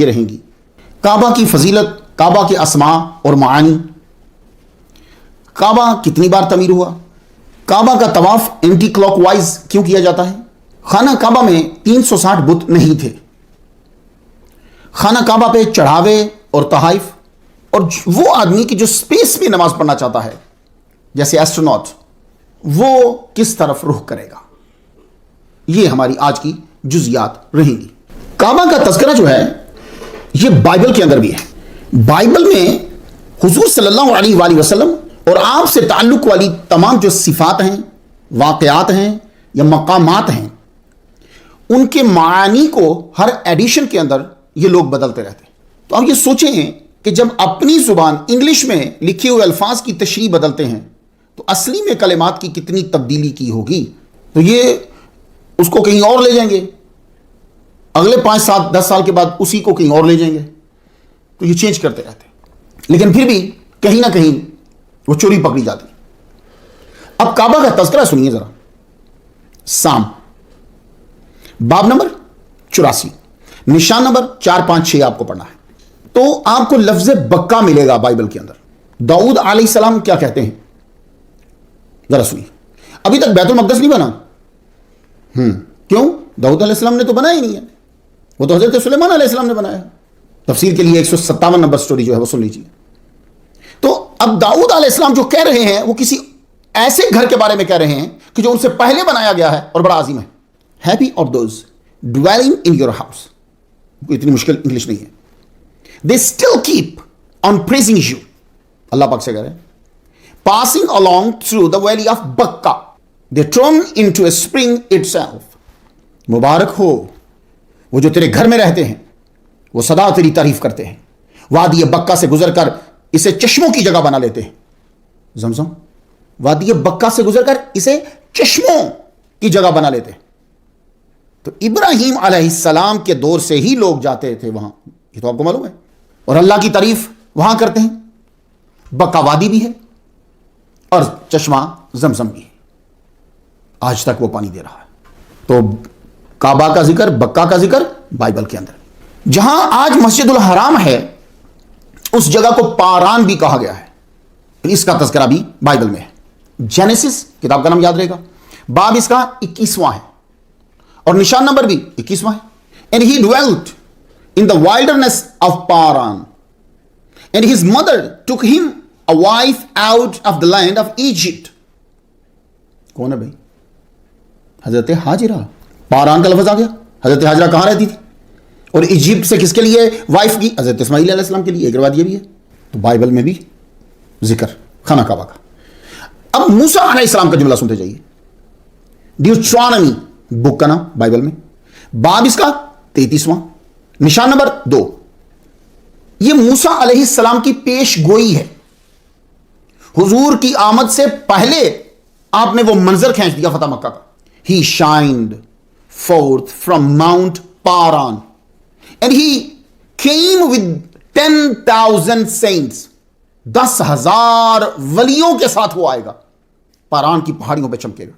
یہ رہیں گی: کعبہ کی فضیلت، کعبہ کے اسماء اور معانی، کعبہ کتنی بار تعمیر ہوا، کعبہ کا طواف اینٹی کلاک وائز کیوں کیا جاتا ہے، خانہ کعبہ میں 360 بت نہیں تھے، خانہ کعبہ پہ چڑھاوے اور تحائف، اور وہ آدمی کی جو سپیس میں نماز پڑھنا چاہتا ہے جیسے ایسٹرونٹ، وہ کس طرف رخ کرے گا۔ یہ ہماری آج کی جزیات رہیں گی۔ کعبہ کا تذکرہ جو ہے یہ بائبل کے اندر بھی ہے۔ بائبل میں حضور صلی اللہ علیہ وآلہ وسلم اور آپ سے تعلق والی تمام جو صفات ہیں، واقعات ہیں یا مقامات ہیں، ان کے معانی کو ہر ایڈیشن کے اندر یہ لوگ بدلتے رہتے ہیں۔ تو آپ یہ سوچیں کہ جب اپنی زبان انگلش میں لکھے ہوئے الفاظ کی تشریح بدلتے ہیں تو اصلی میں کلمات کی کتنی تبدیلی کی ہوگی۔ تو یہ اس کو کہیں اور لے جائیں گے، اگلے 5 7 10 سال کے بعد اسی کو کہیں اور لے جائیں گے، تو یہ چینج کرتے رہتے ہیں، لیکن پھر بھی کہیں نہ کہیں وہ چوری پکڑی جاتی۔ اب کعبہ کا تذکرہ سنیے ذرا۔ سام باب نمبر 84، نشان نمبر 4 5 6 آپ کو پڑھنا ہے۔ تو آپ کو لفظ بکا ملے گا بائبل کے اندر۔ داؤد علیہ السلام کیا کہتے ہیں ذرا سنیے۔ ابھی تک بیت المقدس نہیں بنا، کیوں؟ داؤد علیہ السلام نے تو بنایا ہی نہیں ہے، وہ تو حضرت سلیمان علیہ السلام نے بنایا۔ تفسیر کے لیے 157 نمبر سٹوری جو ہے وہ سن لیجیے۔ تو اب داؤد علیہ السلام جو کہہ رہے ہیں وہ کسی ایسے گھر کے بارے میں کہہ رہے ہیں کہ جو ان سے پہلے بنایا گیا ہے اور بڑا عظیم ہے۔ Happy are those dwelling in your house, اتنی مشکل انگلش نہیں ہے۔ They still keep on praising you. اللہ پاک سے کہہ رہے ہیں passing along through the valley of Bakka. They turn into a spring itself. مبارک ہو وہ جو تیرے گھر میں رہتے ہیں، وہ سدا تیری تعریف کرتے ہیں، وادی بکا سے گزر کر اسے چشموں کی جگہ بنا لیتے ہیں۔ زمزم، وادی بکا سے گزر کر اسے چشموں کی جگہ بنا لیتے ہیں۔ تو ابراہیم علیہ السلام کے دور سے ہی لوگ جاتے تھے وہاں، یہ تو آپ کو معلوم ہے، اور اللہ کی تعریف وہاں کرتے ہیں۔ بکا وادی بھی ہے اور چشمہ زمزم بھی ہے، آج تک وہ پانی دے رہا ہے۔ تو کعبہ کا ذکر، بکا کا ذکر بائبل کے اندر۔ جہاں آج مسجد الحرام ہے اس جگہ کو پاران بھی کہا گیا ہے، اس کا تذکرہ بھی بائبل میں ہے۔ جینیسس کتاب کا نام یاد رہے گا، باب اس کا 21واں ہے اور نشان نمبر بھی 21واں ہے۔ And he dwelt in the wilderness of Paran, and his mother took him a wife out of the land of Egypt. کون ہے بھائی؟ حضرت حاجرہ۔ پاران کا لفظ آ گیا، حضرت حاجرہ کہاں رہتی تھی؟ اور ایجپٹ سے کس کے لیے وائف کی؟ حضرت اسماعیل علیہ السلام کے لیے۔ ایک روایت یہ بھی ہے، تو بائبل میں بھی ذکر خانہ کعبہ کا۔ اب موسیٰ علیہ السلام کا جملہ سنتے جائیے۔ ڈیوٹرانومی بک کا نام بائبل میں، باب اس کا 33واں، نشان نمبر 2۔ یہ موسیٰ علیہ السلام کی پیش گوئی ہے، حضور کی آمد سے پہلے آپ نے وہ منظر کھینچ دیا فتح مکہ کا۔ He shined forth from Mount Paran and he came with 10,000 saints. 10,000 ولیوں کے ساتھ وہ آئے گا، پاران کی پہاڑیوں پہ چمکے گا۔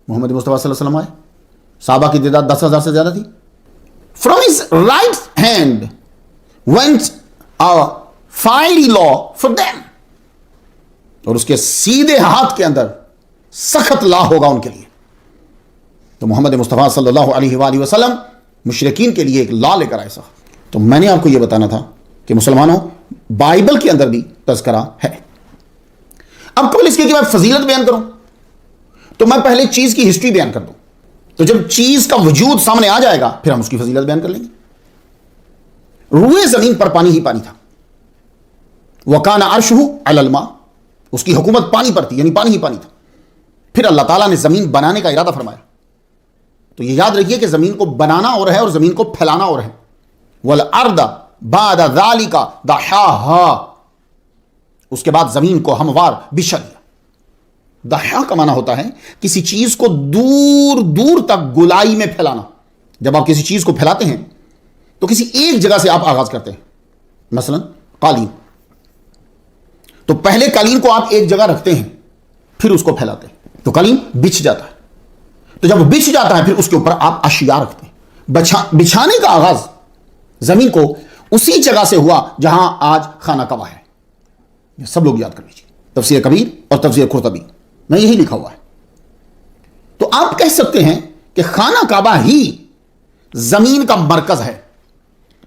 محمد مصطفیٰ صلی اللہ علیہ وسلم آئے، صحابہ کی تعداد 10,000 سے زیادہ تھی۔ From his right hand went a fiery law for them. اور اس کے سیدھے ہاتھ کے اندر سخت لا ہوگا ان کے لیے۔ تو محمد مصطفیٰ صلی اللہ علیہ وآلہ وسلم مشرکین کے لیے ایک لا لے کر آئے سخت۔ تو میں نے آپ کو یہ بتانا تھا کہ مسلمانوں بائبل کے اندر بھی تذکرہ ہے۔ اب قبل اس کے کہ میں فضیلت بیان کروں تو میں پہلے چیز کی ہسٹری بیان کر دوں، تو جب چیز کا وجود سامنے آ جائے گا پھر ہم اس کی فضیلت بیان کر لیں گے۔ روئے زمین پر پانی ہی پانی تھا، وَكَانَ عَرْشُهُ عَلَى الْمَاءِ، اس کی حکومت پانی پر تھی، یعنی پانی ہی پانی تھا۔ پھر اللہ تعالیٰ نے زمین بنانے کا ارادہ فرمایا۔ تو یہ یاد رکھیے کہ زمین کو بنانا اور ہے اور زمین کو پھیلانا اور ہے۔ وَالْأَرْضَ بَعْدَ ذَلِكَ دَحَاهَا، اس کے بعد زمین کو ہموار بچھا دیا۔ دحا کا معنی ہوتا ہے کسی چیز کو دور دور تک گولائی میں پھیلانا۔ جب آپ کسی چیز کو پھیلاتے ہیں تو کسی ایک جگہ سے آپ آغاز کرتے ہیں، مثلا قالین، تو پہلے قالین کو آپ ایک جگہ رکھتے ہیں پھر اس کو پھیلاتے ہیں تو قالین بچھ جاتا ہے۔ تو جب بچھ جاتا ہے پھر اس کے اوپر آپ اشیاء رکھتے ہیں۔ بچھانے کا آغاز زمین کو اسی جگہ سے ہوا جہاں آج خانہ کعبہ ہے. یہ سب لوگ یاد کر لیجیے, تفسیر کبیر اور تفسیر قرطبی میں یہی لکھا ہوا ہے. تو آپ کہہ سکتے ہیں کہ خانہ کعبہ ہی زمین کا مرکز ہے.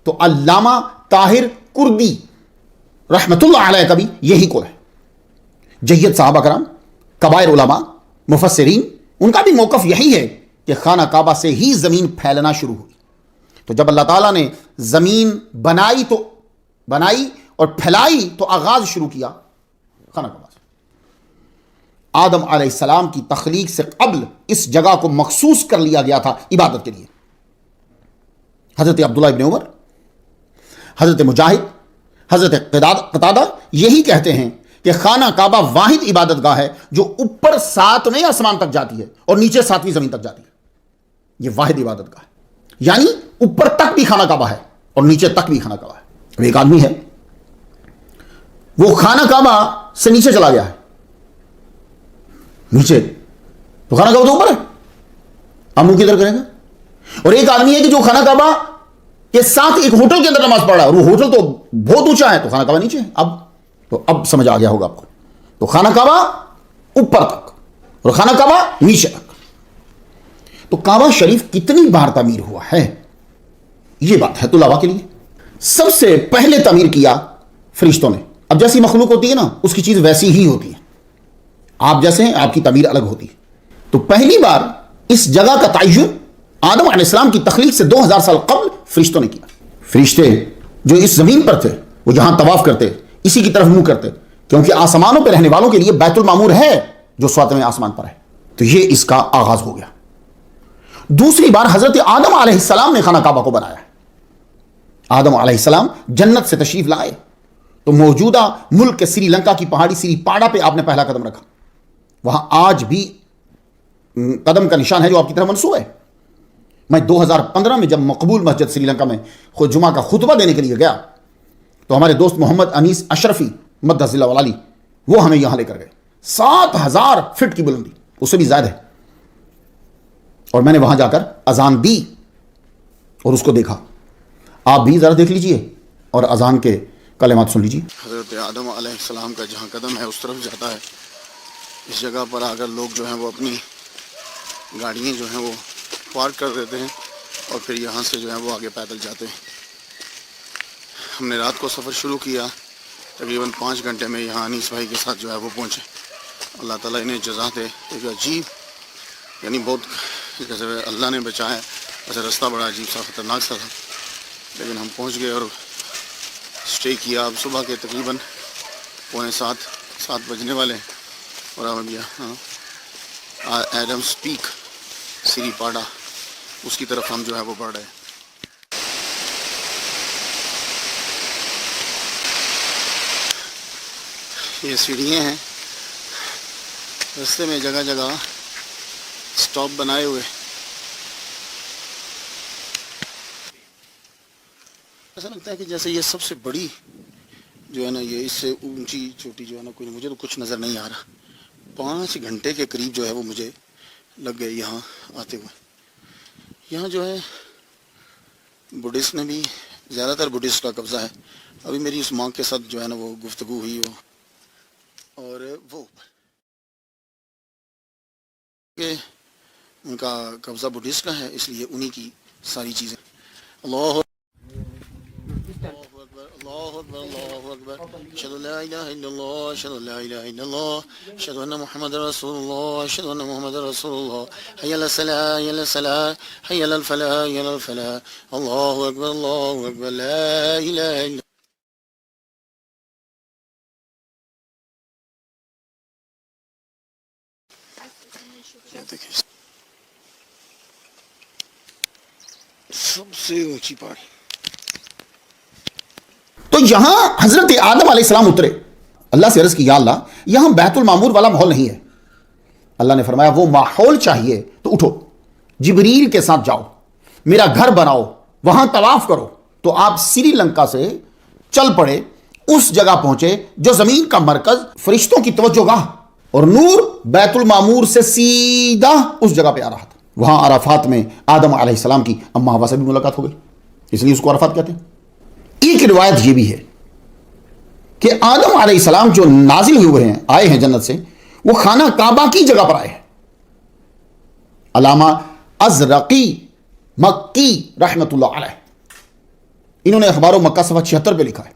تو علامہ طاہر کردی رحمت اللہ علیہ کا بھی یہی قول ہے. جید صحابہ کرام, کبائر علماء, مفسرین, ان کا بھی موقف یہی ہے کہ خانہ کعبہ سے ہی زمین پھیلنا شروع ہوئی. تو جب اللہ تعالیٰ نے زمین بنائی اور پھیلائی تو آغاز شروع کیا خانہ کعبہ سے. آدم علیہ السلام کی تخلیق سے قبل اس جگہ کو مخصوص کر لیا گیا تھا عبادت کے لیے. حضرت عبداللہ ابن عمر, حضرت مجاہد, حضرت قتادہ یہی کہتے ہیں کہ خانہ کعبہ واحد عبادت گاہ ہے جو اوپر 7ویں آسمان تک جاتی ہے اور نیچے 7ویں زمین تک جاتی ہے. یہ واحد عبادت گاہ ہے, یعنی اوپر تک بھی خانہ کعبہ ہے اور نیچے تک بھی خانہ کعبہ ہے. اب ایک آدمی ہے, وہ خانہ کعبہ سے نیچے چلا گیا ہے, نیچے تو خانہ کعبہ تو اوپر ہے, اب منہ کدھر کرے گا. اور ایک آدمی ہے کہ جو خانہ کعبہ کے ساتھ ایک ہوٹل کے اندر نماز پڑھ رہا ہے اور وہ ہوٹل تو بہت اونچا ہے, تو خانہ کعبہ نیچے ہے. اب سمجھ آ گیا ہوگا آپ کو. تو خانہ کعبہ اوپر تک اور خانہ کعبہ نیچے تک. تو کعبہ شریف کتنی بار تعمیر ہوا ہے, یہ بات ہے طلباء کے لیے. سب سے پہلے تعمیر کیا فرشتوں نے. اب جیسی مخلوق ہوتی ہے نا, اس کی چیز ویسی ہی ہوتی ہے. آپ جیسے ہیں, آپ کی تعمیر الگ ہوتی ہے. تو پہلی بار اس جگہ کا تعین آدم علیہ السلام کی تخلیق سے 2000 سال قبل فرشتوں نے کیا. فرشتے جو اس زمین پر تھے وہ جہاں طواف کرتے اسی کی طرف منہ کرتے, کیونکہ آسمانوں پہ رہنے والوں کے لیے بیت المعمور ہے جو 7ویں آسمان پر ہے. تو یہ اس کا آغاز ہو گیا. دوسری بار حضرت آدم علیہ السلام نے خانہ کعبہ کو بنایا. آدم علیہ السلام جنت سے تشریف لائے تو موجودہ ملک کے سری لنکا کی پہاڑی سری پاڑا پہ آپ نے پہلا قدم رکھا. وہاں آج بھی قدم کا نشان ہے جو آپ کی طرف منسوب ہے. میں 2015 میں جب مقبول مسجد سری لنکا میں خود جمعہ کا خطبہ دینے کے لیے گیا تو ہمارے دوست محمد انیس اشرفی مدد ضلع والی وہ ہمیں یہاں لے کر گئے. 7000 فٹ کی بلندی, اس سے بھی زیادہ ہے. اور میں نے وہاں جا کر اذان دی اور اس کو دیکھا. آپ بھی ذرا دیکھ لیجئے اور اذان کے کلمات سن لیجئے. حضرت آدم علیہ السلام کا جہاں قدم ہے اس طرف جاتا ہے. اس جگہ پر اگر لوگ جو ہیں وہ اپنی گاڑیاں جو ہیں وہ پارک کر دیتے ہیں اور پھر یہاں سے جو ہے وہ آگے پیدل جاتے ہیں. ہم نے رات کو سفر شروع کیا, تقریباً 5 گھنٹے میں یہاں انیس بھائی کے ساتھ جو ہے وہ پہنچے. اللہ تعالیٰ انہیں جزا دے. ایک عجیب, یعنی بہت جیسے اللہ نے بچایا, ویسے رستہ بڑا عجیب سا خطرناک سا تھا, لیکن ہم پہنچ گئے اور اسٹے کیا. اب صبح کے تقریباً 6:45 بجنے والے ہیں اور اب یہاں ایڈمز پیک سری پاڑا اس کی طرف ہم جو ہے وہ بڑھ رہے ہیں. یہ سیڑھیاں ہیں, رستے میں جگہ جگہ سٹاپ بنائے ہوئے. ایسا لگتا ہے کہ جیسے یہ سب سے بڑی جو ہے نا, یہ اس سے اونچی چوٹی جو ہے نا, مجھے تو کچھ نظر نہیں آ رہا. 5 گھنٹے کے قریب جو ہے وہ مجھے لگ گئے یہاں آتے ہوئے. یہاں جو ہے بڈھسٹ نے بھی, زیادہ تر بڈھسٹ کا قبضہ ہے. ابھی میری اس ماں کے ساتھ جو ہے نا وہ گفتگو ہوئی ہو, اور وہ کہ ان کا قبضہ بڈھسٹ کا ہے, اس لیے انہی کی ساری چیزیں. اللہ اللہ اکبر, اللہ اکبر, اشہدو لا الہ الا اللہ, اشہدو لا الہ الا اللہ, اشہدو ان محمد رسول اللہ, اشہدو ان محمد رسول اللہ, حی علی الصلاۃ, حی علی الصلاۃ, حی علی الفلاح, حی علی الفلاح, اللہ اکبر, اللہ اکبر, لا الہ الا. سب سے اونچی پہاڑی. تو یہاں حضرت آدم علیہ السلام اترے. اللہ سے عرض کی, یا اللہ یہاں بیت المعمور والا ماحول نہیں ہے. اللہ نے فرمایا وہ ماحول چاہیے تو اٹھو, جبریل کے ساتھ جاؤ, میرا گھر بناؤ, وہاں طواف کرو. تو آپ سری لنکا سے چل پڑے, اس جگہ پہنچے جو زمین کا مرکز, فرشتوں کی توجہ گاہ, اور نور بیت المعمور سے سیدھا اس جگہ پہ آ رہا تھا. وہاں عرفات میں آدم علیہ السلام کی اماں حوا سے بھی ملاقات ہو گئی. اس لیے اس کو عرفات کہتے ہیں۔ ایک روایت یہ بھی ہے کہ آدم علیہ السلام جو نازل ہوئے ہیں، آئے ہیں جنت سے، وہ خانہ کعبہ کی جگہ پر آئے ہیں۔ علامہ ازرقی مکی رحمت اللہ علیہ، انہوں نے اخبار و مکہ صفحہ 76 پہ لکھا ہے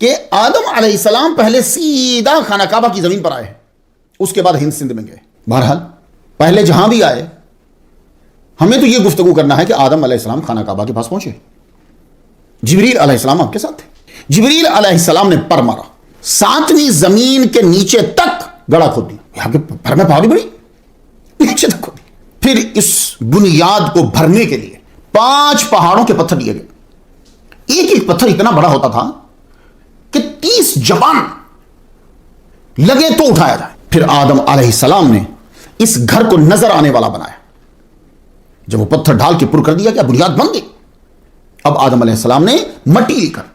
کہ آدم علیہ السلام پہلے سیدھا خانہ کعبہ کی زمین پر آئے ہیں، اس کے بعد ہند سندھ میں گئے۔ بہرحال پہلے جہاں بھی آئے، ہمیں تو یہ گفتگو کرنا ہے کہ آدم علیہ السلام خانہ کعبہ کے پاس پہنچے، جبریل علیہ السلام آپ کے ساتھ تھے۔ جبریل علیہ السلام نے پر مارا، 7ویں زمین کے نیچے تک گڑھا کھود دی، یہاں کے پر میں پہاڑی بڑی نیچے تک کھود دی۔ پھر اس بنیاد کو بھرنے کے لیے 5 پہاڑوں کے پتھر لیے گئے، ایک ایک پتھر اتنا بڑا ہوتا تھا کہ 30 جوان لگے تو اٹھایا جائے۔ پھر آدم علیہ السلام نے اس گھر کو نظر آنے والا بنایا، جب وہ پتھر ڈال کے پر کر دیا، کیا بنیاد بن گئی۔ اب آدم علیہ السلام نے مٹی لے کر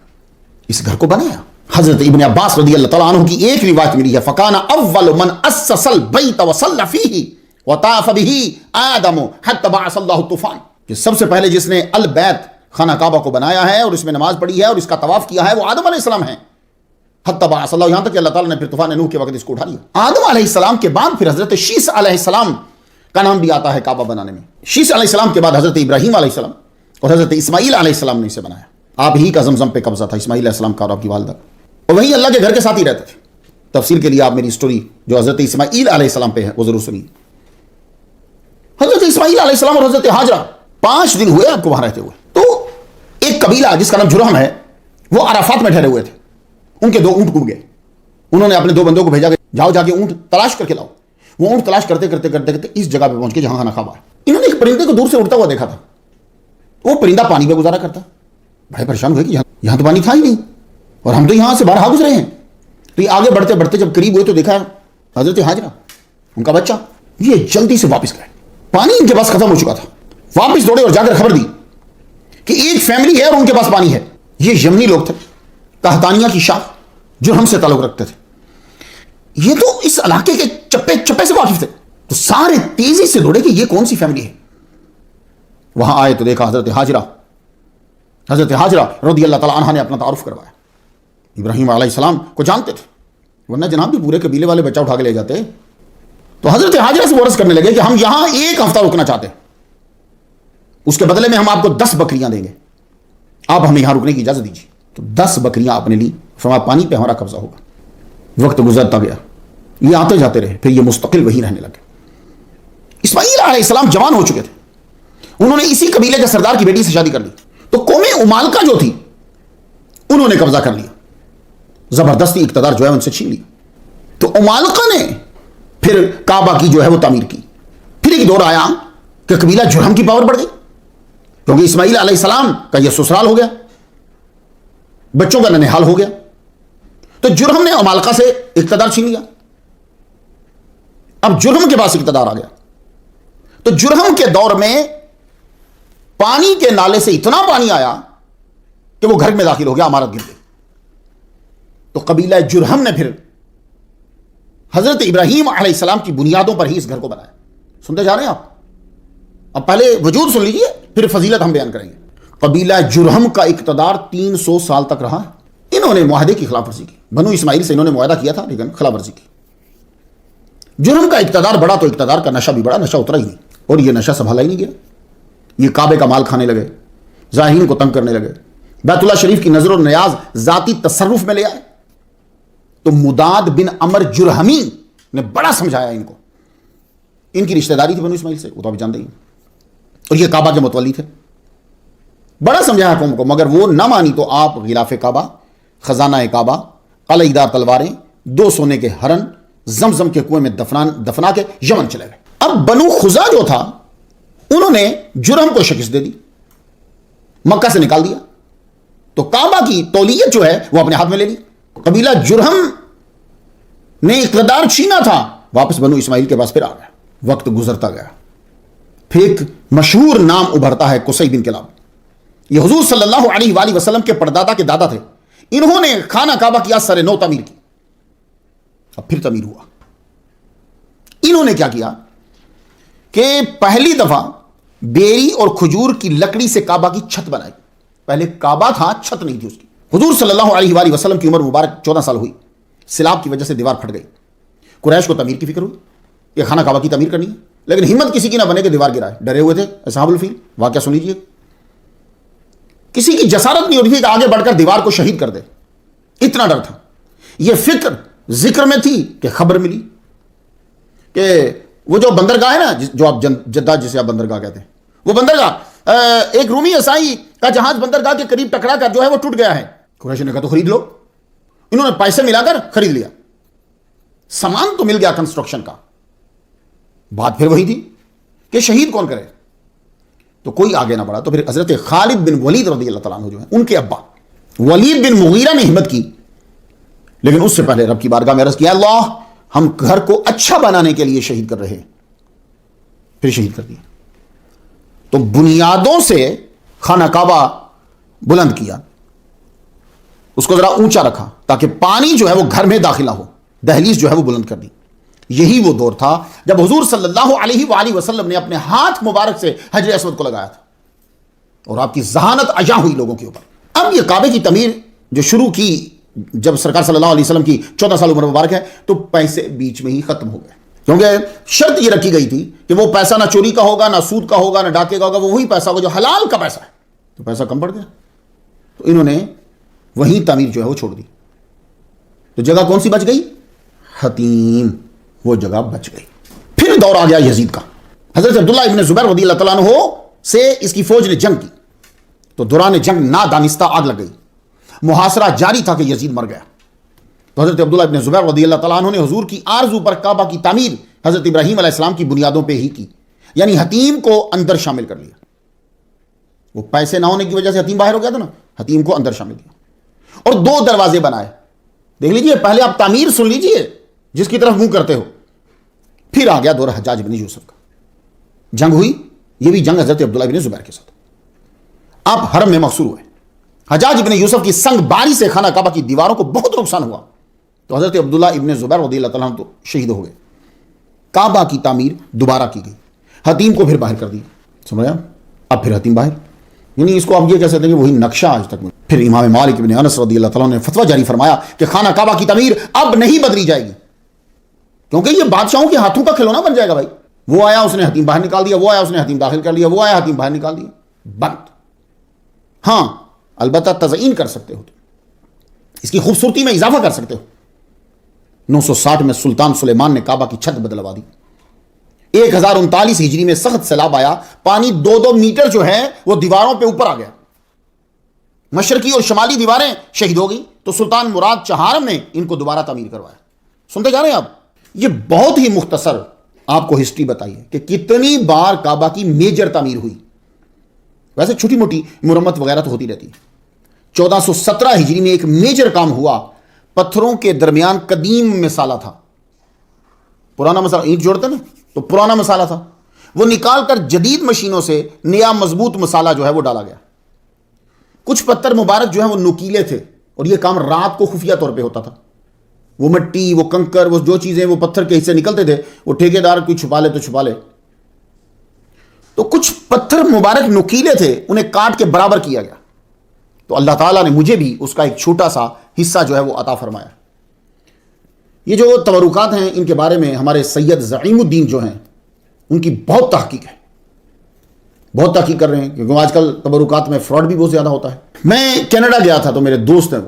اس گھر کو بنایا۔ حضرت ابن عباس رضی اللہ تعالیٰ عنہ کی ایک روایت ملی ہے، فَكَانَ أَوَّلُ مَنْ أَسَّسَ الْبَيْتَ وَصَلَّ فِيهِ وَطَافَ بِهِ آدَمُ حَتَّى بَعَثَ اللَّهُ الطُّوفَانَ، کہ سب سے پہلے جس نے البیت خانہ کعبہ کو بنایا ہے اور اس میں نماز پڑھی ہے اور اس کا طواف کیا ہے، وہ آدم علیہ السلام ہیں۔ حتیٰ بعث اللہ، یہاں تک کہ اللہ تعالیٰ نے پھر طوفان نوح کے وقت اس کو اٹھا لیا۔ آدم علیہ السلام کے بعد پھر حضرت شیث علیہ السلام کا نام بھی آتا ہے کعبہ بنانے میں۔ شیث علیہ السلام کے بعد حضرت ابراہیم علیہ السلام اور حضرت اسماعیل علیہ السلام نے اسے بنایا۔ آپ ہی کا زمزم پہ قبضہ تھا، اسماعیل علیہ السلام کا اور آپ کی والدہ، اور وہی اللہ کے گھر کے ساتھ ہی رہتے تھے۔ تفصیل کے لیے آپ میری سٹوری جو حضرت اسماعیل علیہ السلام پہ ہے وہ ضرور سنیے۔ حضرت اسماعیل علیہ السلام اور حضرت ہاجرہ 5 دن ہوئے آپ کو وہاں رہتے ہوئے، تو ایک قبیلہ جس کا نام جرہم ہے وہ عرفات میں ٹھہرے ہوئے تھے، ان کے 2 اونٹ گم گئے۔ انہوں نے اپنے 2 بندوں کو بھیجا کہ جاؤ جا کے اونٹ تلاش کر کے لاؤ۔ وہ اونٹ تلاش کرتے کرتے کرتے کرتے اس جگہ پہ پہنچ کے جہاں خانہ کعبہ ہے۔ انہوں نے ایک پرندے کو دور سے اڑتا ہوا دیکھا تھا، وہ پرندہ پانی پہ گزارا کرتا۔ بڑے پریشان ہوئے کہ یہاں تو پانی تھا ہی نہیں اور ہم تو یہاں سے باہر گزرے ہیں۔ تو یہ آگے بڑھتے بڑھتے جب قریب ہوئے تو دیکھا حضرت ہاجرہ، ان کا بچہ، یہ جلدی سے واپس گئے، پانی ان کے پاس ختم ہو چکا تھا۔ واپس دوڑے اور جا کر خبر دی کہ ایک فیملی ہے اور ان کے پاس پانی ہے۔ یہ یمنی لوگ تھے، قحطانیہ کی شاخ، جو ہم سے تعلق رکھتے تھے۔ یہ تو اس علاقے کے چپے چپے سے واقف تھے، تو سارے تیزی سے دوڑے کہ یہ کون سی فیملی ہے۔ وہاں آئے تو دیکھا حضرت ہاجرہ رضی اللہ تعالیٰ عنہ نے اپنا تعارف کروایا۔ ابراہیم علیہ السلام کو جانتے تھے، ورنہ جناب بھی پورے قبیلے والے بچہ اٹھا کے لے جاتے۔ تو حضرت ہاجرہ سے وہ عرض کرنے لگے کہ ہم یہاں 1 ہفتہ رکنا چاہتے ہیں، اس کے بدلے میں ہم آپ کو 10 بکریاں دیں گے، آپ ہمیں یہاں رکنے کی اجازت دیجیے۔ تو 10 بکریاں آپ نے لی، فرمایا پانی پہ ہمارا قبضہ ہوگا۔ وقت گزرتا گیا، یہ آتے جاتے رہے، پھر یہ مستقل وہی رہنے لگے۔ اسماعیل علیہ السلام جوان ہو چکے تھے، انہوں نے اسی قبیلے کے سردار کی بیٹی سے شادی کر لی، تو قوم امالکہ جو تھی انہوں نے قبضہ کر لیا، زبردستی اقتدار جو ہے ان سے چھین لیا۔ تو امالکہ نے پھر کعبہ کی جو ہے وہ تعمیر کی۔ پھر ایک دور آیا کہ قبیلہ جرہم کی پاور بڑھ گئی، کیونکہ اسماعیل علیہ السلام کا یہ سسرال ہو گیا، بچوں کا ننہال ہو گیا، تو جرہم نے امالکہ سے اقتدار چھین لیا۔ اب جرہم کے پاس اقتدار آ گیا، تو جرہم کے دور میں پانی کے نالے سے اتنا پانی آیا کہ وہ گھر میں داخل ہو گیا، عمارت گر گئی۔ تو قبیلہ جرہم نے پھر حضرت ابراہیم علیہ السلام کی بنیادوں پر ہی اس گھر کو بنایا۔ سنتے جا رہے ہیں آپ؟ اب پہلے وجود سن لیجئے، پھر فضیلت ہم بیان کریں گے۔ قبیلہ جرہم کا اقتدار 300 سال تک رہا۔ انہوں نے معاہدے کی خلاف ورزی کی، بنو اسماعیل سے انہوں نے معاہدہ کیا تھا لیکن خلاف ورزی کی۔ جرہم کا اقتدار بڑا تو اقتدار کا نشہ بھی بڑا، نشہ اترا ہی نہیں، اور یہ نشہ سنبھالا ہی نہیں گیا۔ یہ کعبے کا مال کھانے لگے، زائرین کو تنگ کرنے لگے، بیت اللہ شریف کی نظر و نیاز ذاتی تصرف میں لے آئے۔ تو مداد بن عمر جرہمی نے بڑا سمجھایا ان کو، ان کی رشتہ داری تھی بنو اسماعیل سے، وہ تو آپ جانتے ہی، اور یہ کعبہ کے متولی تھے۔ بڑا سمجھایا قوم کو، مگر وہ نہ مانی تو آپ غلاف کعبہ، خزانہ کعبہ، قلعہ دار تلواریں، 2 سونے کے ہرن زمزم کے کنویں میں دفنا کے یمن چلے گئے۔ اب بنو خزا جو تھا انہوں نے جرہم کو شکست دے دی، مکہ سے نکال دیا، تو کعبہ کی تولیت جو ہے وہ اپنے ہاتھ میں لے لی۔ قبیلہ جرہم نے اقتدار چھینا تھا، واپس بنو اسماعیل کے پاس پھر آ گیا۔ وقت گزرتا گیا، پھر ایک مشہور نام ابھرتا ہے قصی بن کلاب۔ یہ حضور صلی اللہ علیہ وآلہ وسلم کے پردادا کے دادا تھے، انہوں نے خانہ کعبہ کی آج سر نو تعمیر کی۔ اب پھر تعمیر ہوا، انہوں نے کیا کیا کہ پہلی دفعہ بیری اور کھجور کی لکڑی سے کعبہ کی چھت بنائی. پہلے کعبہ تھا, چھت نہیں تھی اس کی. حضور صلی اللہ علیہ وآلہ وسلم کی عمر مبارک 14 سال ہوئی. سیلاب کی وجہ سے دیوار پھٹ گئی. قریش کو تعمیر کی فکر ہوئی کہ خانہ کعبہ کی تعمیر کرنی ہے, لیکن ہمت کسی کی نہ بنے کہ دیوار گرائے. ڈرے ہوئے تھے اصحاب الفیل. واقعہ سن لیجیے. کسی کی جسارت نہیں ہوتی تھی کہ آگے بڑھ کر دیوار کو شہید کر دے, اتنا ڈر تھا. یہ فکر ذکر میں تھی کہ خبر ملی کہ وہ جو بندرگاہ ہے نا, جو آپ جدہ جسے آپ بندرگاہ کہتے ہیں, وہ بندرگاہ ایک رومی عیسائی کا جہاز بندرگاہ کے قریب ٹکرا کر جو ہے وہ ٹوٹ گیا ہے. قریش نے کہا تو خرید لو. انہوں نے پیسے ملا کر خرید لیا. سامان تو مل گیا کنسٹرکشن کا. بات پھر وہی تھی کہ شہید کون کرے, تو کوئی آگے نہ بڑھا. تو پھر حضرت خالد بن ولید رضی اللہ تعالیٰ عنہ جو ہیں, ان کے ابا ولید بن مغیرہ نے ہمت کی, لیکن اس سے پہلے رب کی بارگاہ میں عرض کیا, اللہ ہم گھر کو اچھا بنانے کے لیے شہید کر رہے ہیں. پھر شہید کر دیا. تو بنیادوں سے خانہ کعبہ بلند کیا, اس کو ذرا اونچا رکھا تاکہ پانی جو ہے وہ گھر میں داخلہ ہو. دہلیز جو ہے وہ بلند کر دی. یہی وہ دور تھا جب حضور صلی اللہ علیہ وآلہ وسلم نے اپنے ہاتھ مبارک سے حجر اسود کو لگایا تھا, اور آپ کی ذہانت عجا ہوئی لوگوں کے اوپر. اب یہ کعبے کی تعمیر جو شروع کی جب سرکار صلی اللہ علیہ وسلم کی 14 سال عمر مبارک ہے, تو پیسے بیچ میں ہی ختم ہو گئے, کیونکہ شرط یہ رکھی گئی تھی کہ وہ پیسہ نہ چوری کا ہوگا, نہ سود کا ہوگا, نہ ڈاکے کا ہوگا, وہ وہی پیسہ ہوگا جو حلال کا پیسہ ہے. تو پیسہ کم پڑ گیا, تو انہوں نے وہیں تعمیر جو ہے وہ چھوڑ دی. تو جگہ کون سی بچ گئی؟ حتیم. وہ جگہ بچ گئی. پھر دور آ گیا یزید کا. حضرت عبداللہ ابن زبیر رضی اللہ تعالیٰ عنہ سے اس کی فوج نے جنگ کی, تو دوران جنگ نادانستہ آگ لگ گئی. محاصرہ جاری تھا کہ یزید مر گیا. تو حضرت عبداللہ ابن زبیر رضی اللہ تعالیٰ عنہ نے حضور کی آرزو پر کعبہ کی تعمیر حضرت ابراہیم علیہ السلام کی بنیادوں پہ ہی کی, یعنی حتیم کو اندر شامل کر لیا. وہ پیسے نہ ہونے کی وجہ سے حتیم باہر ہو گیا تھا نا, حتیم کو اندر شامل کیا, اور 2 دروازے بنائے. دیکھ لیجئے, پہلے آپ تعمیر سن لیجئے جس کی طرف منہ کرتے ہو. پھر آ گیا دور حجاج بن یوسف کا. جنگ ہوئی, یہ بھی جنگ حضرت عبداللہ بن زبیر کے ساتھ. آپ حرم میں مقصور ہوئے. حجاج بن یوسف کی سنگ باری سے خانہ کعبہ کی دیواروں کو بہت نقصان ہوا, تو حضرت عبداللہ ابن زبیر رضی اللہ تعالیٰ عنہ تو شہید ہو گئے. کعبہ کی تعمیر دوبارہ کی گئی. حتیم کو پھر باہر کر دیا. سمجھا؟ اب پھر حتیم باہر, یعنی اس کو آپ یہ کہہ سکتے ہیں کہ وہی نقشہ آج تک میں. پھر امام مالک بن انس رضی اللہ تعالیٰ نے فتویٰ جاری فرمایا کہ خانہ کعبہ کی تعمیر اب نہیں بدلی جائے گی, کیونکہ یہ بادشاہوں کے ہاتھوں کا کھلونا بن جائے گا. بھائی وہ آیا اس نے حتیم باہر نکال دیا, وہ آیا اس نے حتیم داخل کر لیا, وہ آیا حتیم باہر نکال دیا, بند. ہاں البتہ تزئین کر سکتے ہو, اس کی خوبصورتی میں اضافہ کر سکتے ہو. 960 میں سلطان سلیمان نے کعبہ کی چھت بدلوا دی. 1039 ہجری میں سخت سیلاب آیا, پانی 2-2 میٹر جو ہے وہ دیواروں پہ اوپر آ گیا. مشرقی اور شمالی دیواریں شہید ہو گئی, تو سلطان مراد چہارم نے ان کو دوبارہ تعمیر کروایا. سنتے جا رہے ہیں آپ؟ یہ بہت ہی مختصر آپ کو ہسٹری بتائی ہے کہ کتنی بار کعبہ کی میجر تعمیر ہوئی. ویسے چھوٹی موٹی مرمت وغیرہ تو ہوتی رہتی ہے. 1417 ہجری میں ایک میجر کام ہوا. پتھروں کے درمیان قدیم مسالہ تھا, پرانا مسالہ, اینٹ جوڑتے نا, تو پرانا مسالہ تھا, وہ نکال کر جدید مشینوں سے نیا مضبوط مسالہ جو ہے وہ ڈالا گیا. کچھ پتھر مبارک جو ہے وہ نوکیلے تھے, اور یہ کام رات کو خفیہ طور پہ ہوتا تھا. وہ مٹی, وہ کنکر, وہ جو چیزیں وہ پتھر کے حصے نکلتے تھے, وہ ٹھیکیدار کوئی چھپا لے تو چھپا لے. تو کچھ پتھر مبارک نوکیلے تھے, انہیں کاٹ کے برابر کیا گیا. تو اللہ تعالیٰ نے مجھے بھی اس کا ایک چھوٹا سا حصہ جو ہے وہ عطا فرمایا. یہ جو تبرکات ہیں ان کے بارے میں ہمارے سید زعیم الدین جو ہیں ان کی بہت تحقیق ہے, بہت تحقیق کر رہے ہیں, کیونکہ آج کل تبرکات میں فراڈ بھی بہت زیادہ ہوتا ہے. میں کینیڈا گیا تھا, تو میرے دوست ہیں,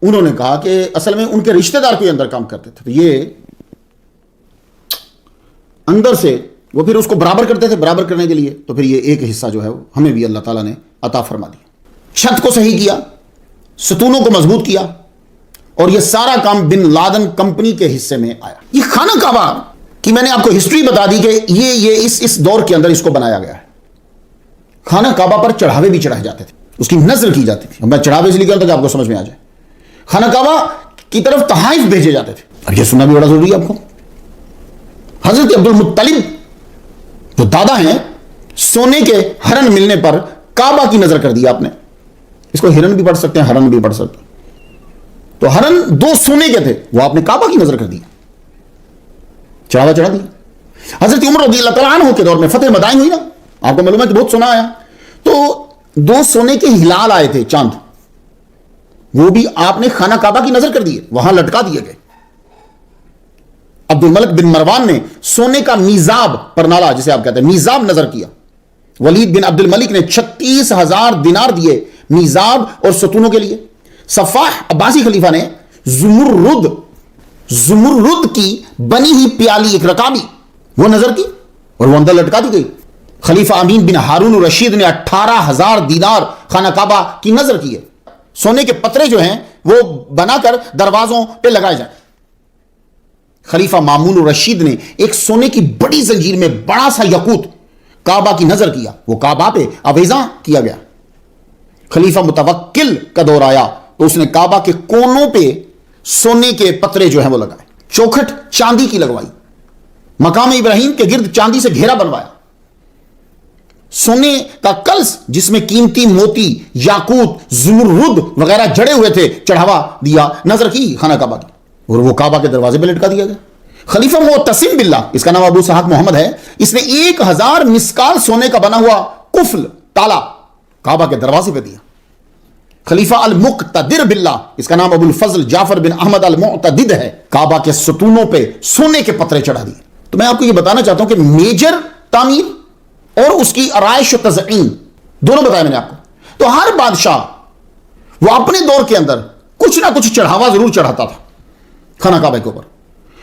انہوں نے کہا کہ اصل میں ان کے رشتہ دار کوئی اندر کام کرتے تھے, تو یہ اندر سے وہ پھر اس کو برابر کرتے تھے. برابر کرنے کے لیے تو پھر یہ ایک حصہ جو ہے ہمیں بھی اللہ تعالیٰ نے عطا فرما دیا. چھت کو صحیح کیا, ستونوں کو مضبوط کیا, اور یہ سارا کام بن لادن کمپنی کے حصے میں آیا. یہ خانہ کعبہ کی میں نے آپ کو ہسٹری بتا دی کہ یہ اس دور کے اندر اس کو بنایا گیا ہے. خانہ کعبہ پر چڑھاوے بھی چڑھائے جاتے تھے, اس کی نظر کی جاتی تھی. میں چڑھاوے اس لیے کہتا کہ آپ کو سمجھ میں آ جائے. خانہ کعبہ کی طرف تحائف بھیجے جاتے تھے. اب یہ سننا بھی بڑا ضروری ہے آپ کو. حضرت عبد المطلب جو دادا ہیں, سونے کے ہرن ملنے پر کعبہ کی نظر کر دیا آپ نے. اس کو ہرن بھی پڑھ سکتے ہیں, ہرن بھی پڑھ سکتے ہیں. تو ہرن 2 سونے کے تھے, وہ آپ نے کعبہ کی نظر کر دیا, چڑھاوا چڑھا دیا. حضرت عمر رضی اللہ تعالیٰ عنہ کے دور میں فتح مدائن ہوئی نا, آپ کو معلوم ہے کہ بہت سونا آیا. تو 2 سونے کے ہلال آئے تھے چاند, وہ بھی آپ نے خانہ کعبہ کی نظر کر دیے, وہاں لٹکا دیے گئے. عبد الملک بن مروان نے سونے کا میزاب پرنالا جسے آپ کہتے ہیں میزاب نظر کیا. ولید بن عبد الملک نے 36,000 دینار دیے میزاب اور ستونوں کے لیے. صفاح عباسی خلیفہ نے زمرد کی بنی ہی پیالی ایک رکابی وہ نظر کی اور وہ اندر لٹکا دی گئی. خلیفہ امین بن ہارون الرشید نے 18,000 دینار خانہ کعبہ کی نظر کی ہے. سونے کے پترے جو ہیں وہ بنا کر دروازوں پہ لگائے جائیں. خلیفہ مامون الرشید نے ایک سونے کی بڑی زنجیر میں بڑا سا یاقوت کعبہ کی نظر کیا, وہ کعبہ پہ آویزاں کیا گیا. خلیفہ متوکل کا دور آیا تو اس نے کعبہ کے کونوں پہ سونے کے پترے جو ہیں وہ لگائے. چوکھٹ چاندی کی لگوائی. مقام ابراہیم کے گرد چاندی سے گھیرا بنوایا. سونے کا کلس جس میں قیمتی موتی, یاقوت, زمرد وغیرہ جڑے ہوئے تھے چڑھاوا دیا, نظر کی خانہ کعبہ کی اور وہ کعبہ کے دروازے پہ لٹکا دیا گیا. خلیفہ معتصم باللہ, اس کا نام ابو اسحاق محمد ہے, اس نے 1000 مسکال سونے کا بنا ہوا قفل تالا کعبہ کے دروازے پہ دیا. خلیفہ المقتدر باللہ, اس کا نام ابو الفضل جعفر بن احمد المعتدد ہے, کعبہ کے ستونوں پہ سونے کے پترے چڑھا دیے. تو میں آپ کو یہ بتانا چاہتا ہوں کہ میجر تعمیر اور اس کی آرائش و تزئین دونوں بتایا میں نے آپ کو. تو ہر بادشاہ وہ اپنے دور کے اندر کچھ نہ کچھ چڑھاوا ضرور چڑھاتا تھا خانہ کعبہ کے اوپر.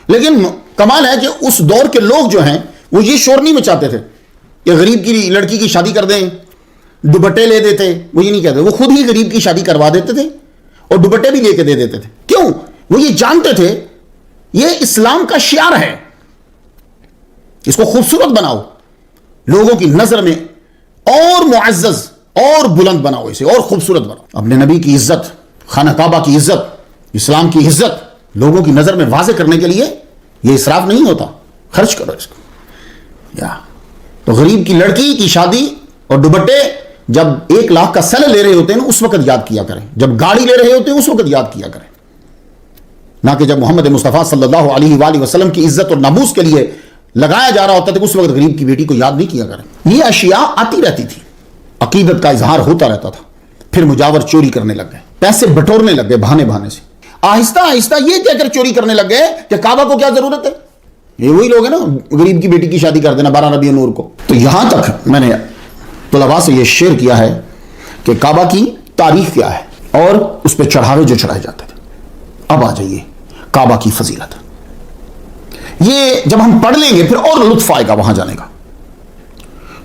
لیکن کمال ہے کہ اس دور کے لوگ جو ہیں وہ یہ شور نہیں مچاتے تھے کہ غریب کی لڑکی کی شادی کر دیں, دوپٹے لے دیتے. وہ یہ نہیں کہتے, وہ خود ہی غریب کی شادی کروا دیتے تھے اور دوپٹے بھی لے کے دے دیتے تھے. کیوں؟ وہ یہ جانتے تھے یہ اسلام کا شعار ہے, اس کو خوبصورت بناؤ, لوگوں کی نظر میں اور معزز اور بلند بناؤ, اسے اور خوبصورت بناؤ. اپنے نبی کی عزت, خانہ کعبہ کی عزت, اسلام کی عزت لوگوں کی نظر میں واضح کرنے کے لیے یہ اسراف نہیں ہوتا. خرچ کرو اس کو. تو غریب کی لڑکی کی شادی اور دوپٹے جب 1 لاکھ کا سیلر لے رہے ہوتے ہیں اس وقت یاد کیا کریں, جب گاڑی لے رہے ہوتے ہیں اس وقت یاد کیا کریں, نہ کہ جب محمد مصطفیٰ صلی اللہ علیہ وآلہ وسلم کی عزت اور ناموس کے لیے لگایا جا رہا ہوتا تھا اس وقت غریب کی بیٹی کو یاد نہیں کیا کریں. یہ اشیاء آتی رہتی تھی, عقیدت کا اظہار ہوتا رہتا تھا. پھر مجاور چوری کرنے لگ گئے, پیسے بٹورنے لگ گئے بہانے سے. آہستہ آہستہ یہ کہہ کر چوری کرنے لگ گئے کہ کعبہ کو کیا ضرورت ہے, یہ وہی لوگ ہیں نا غریب کی بیٹی کی شادی کر دینا 12 ربیع نور کو. تو یہاں تک میں نے طلباء سے یہ شیئر کیا ہے کہ کعبہ کی تاریخ کیا ہے اور اس پہ چڑھاوے جو چڑھائے جاتے تھے. اب آ جائیے کعبہ کی فضیلت. یہ جب ہم پڑھ لیں گے پھر اور لطف آئے گا وہاں جانے کا.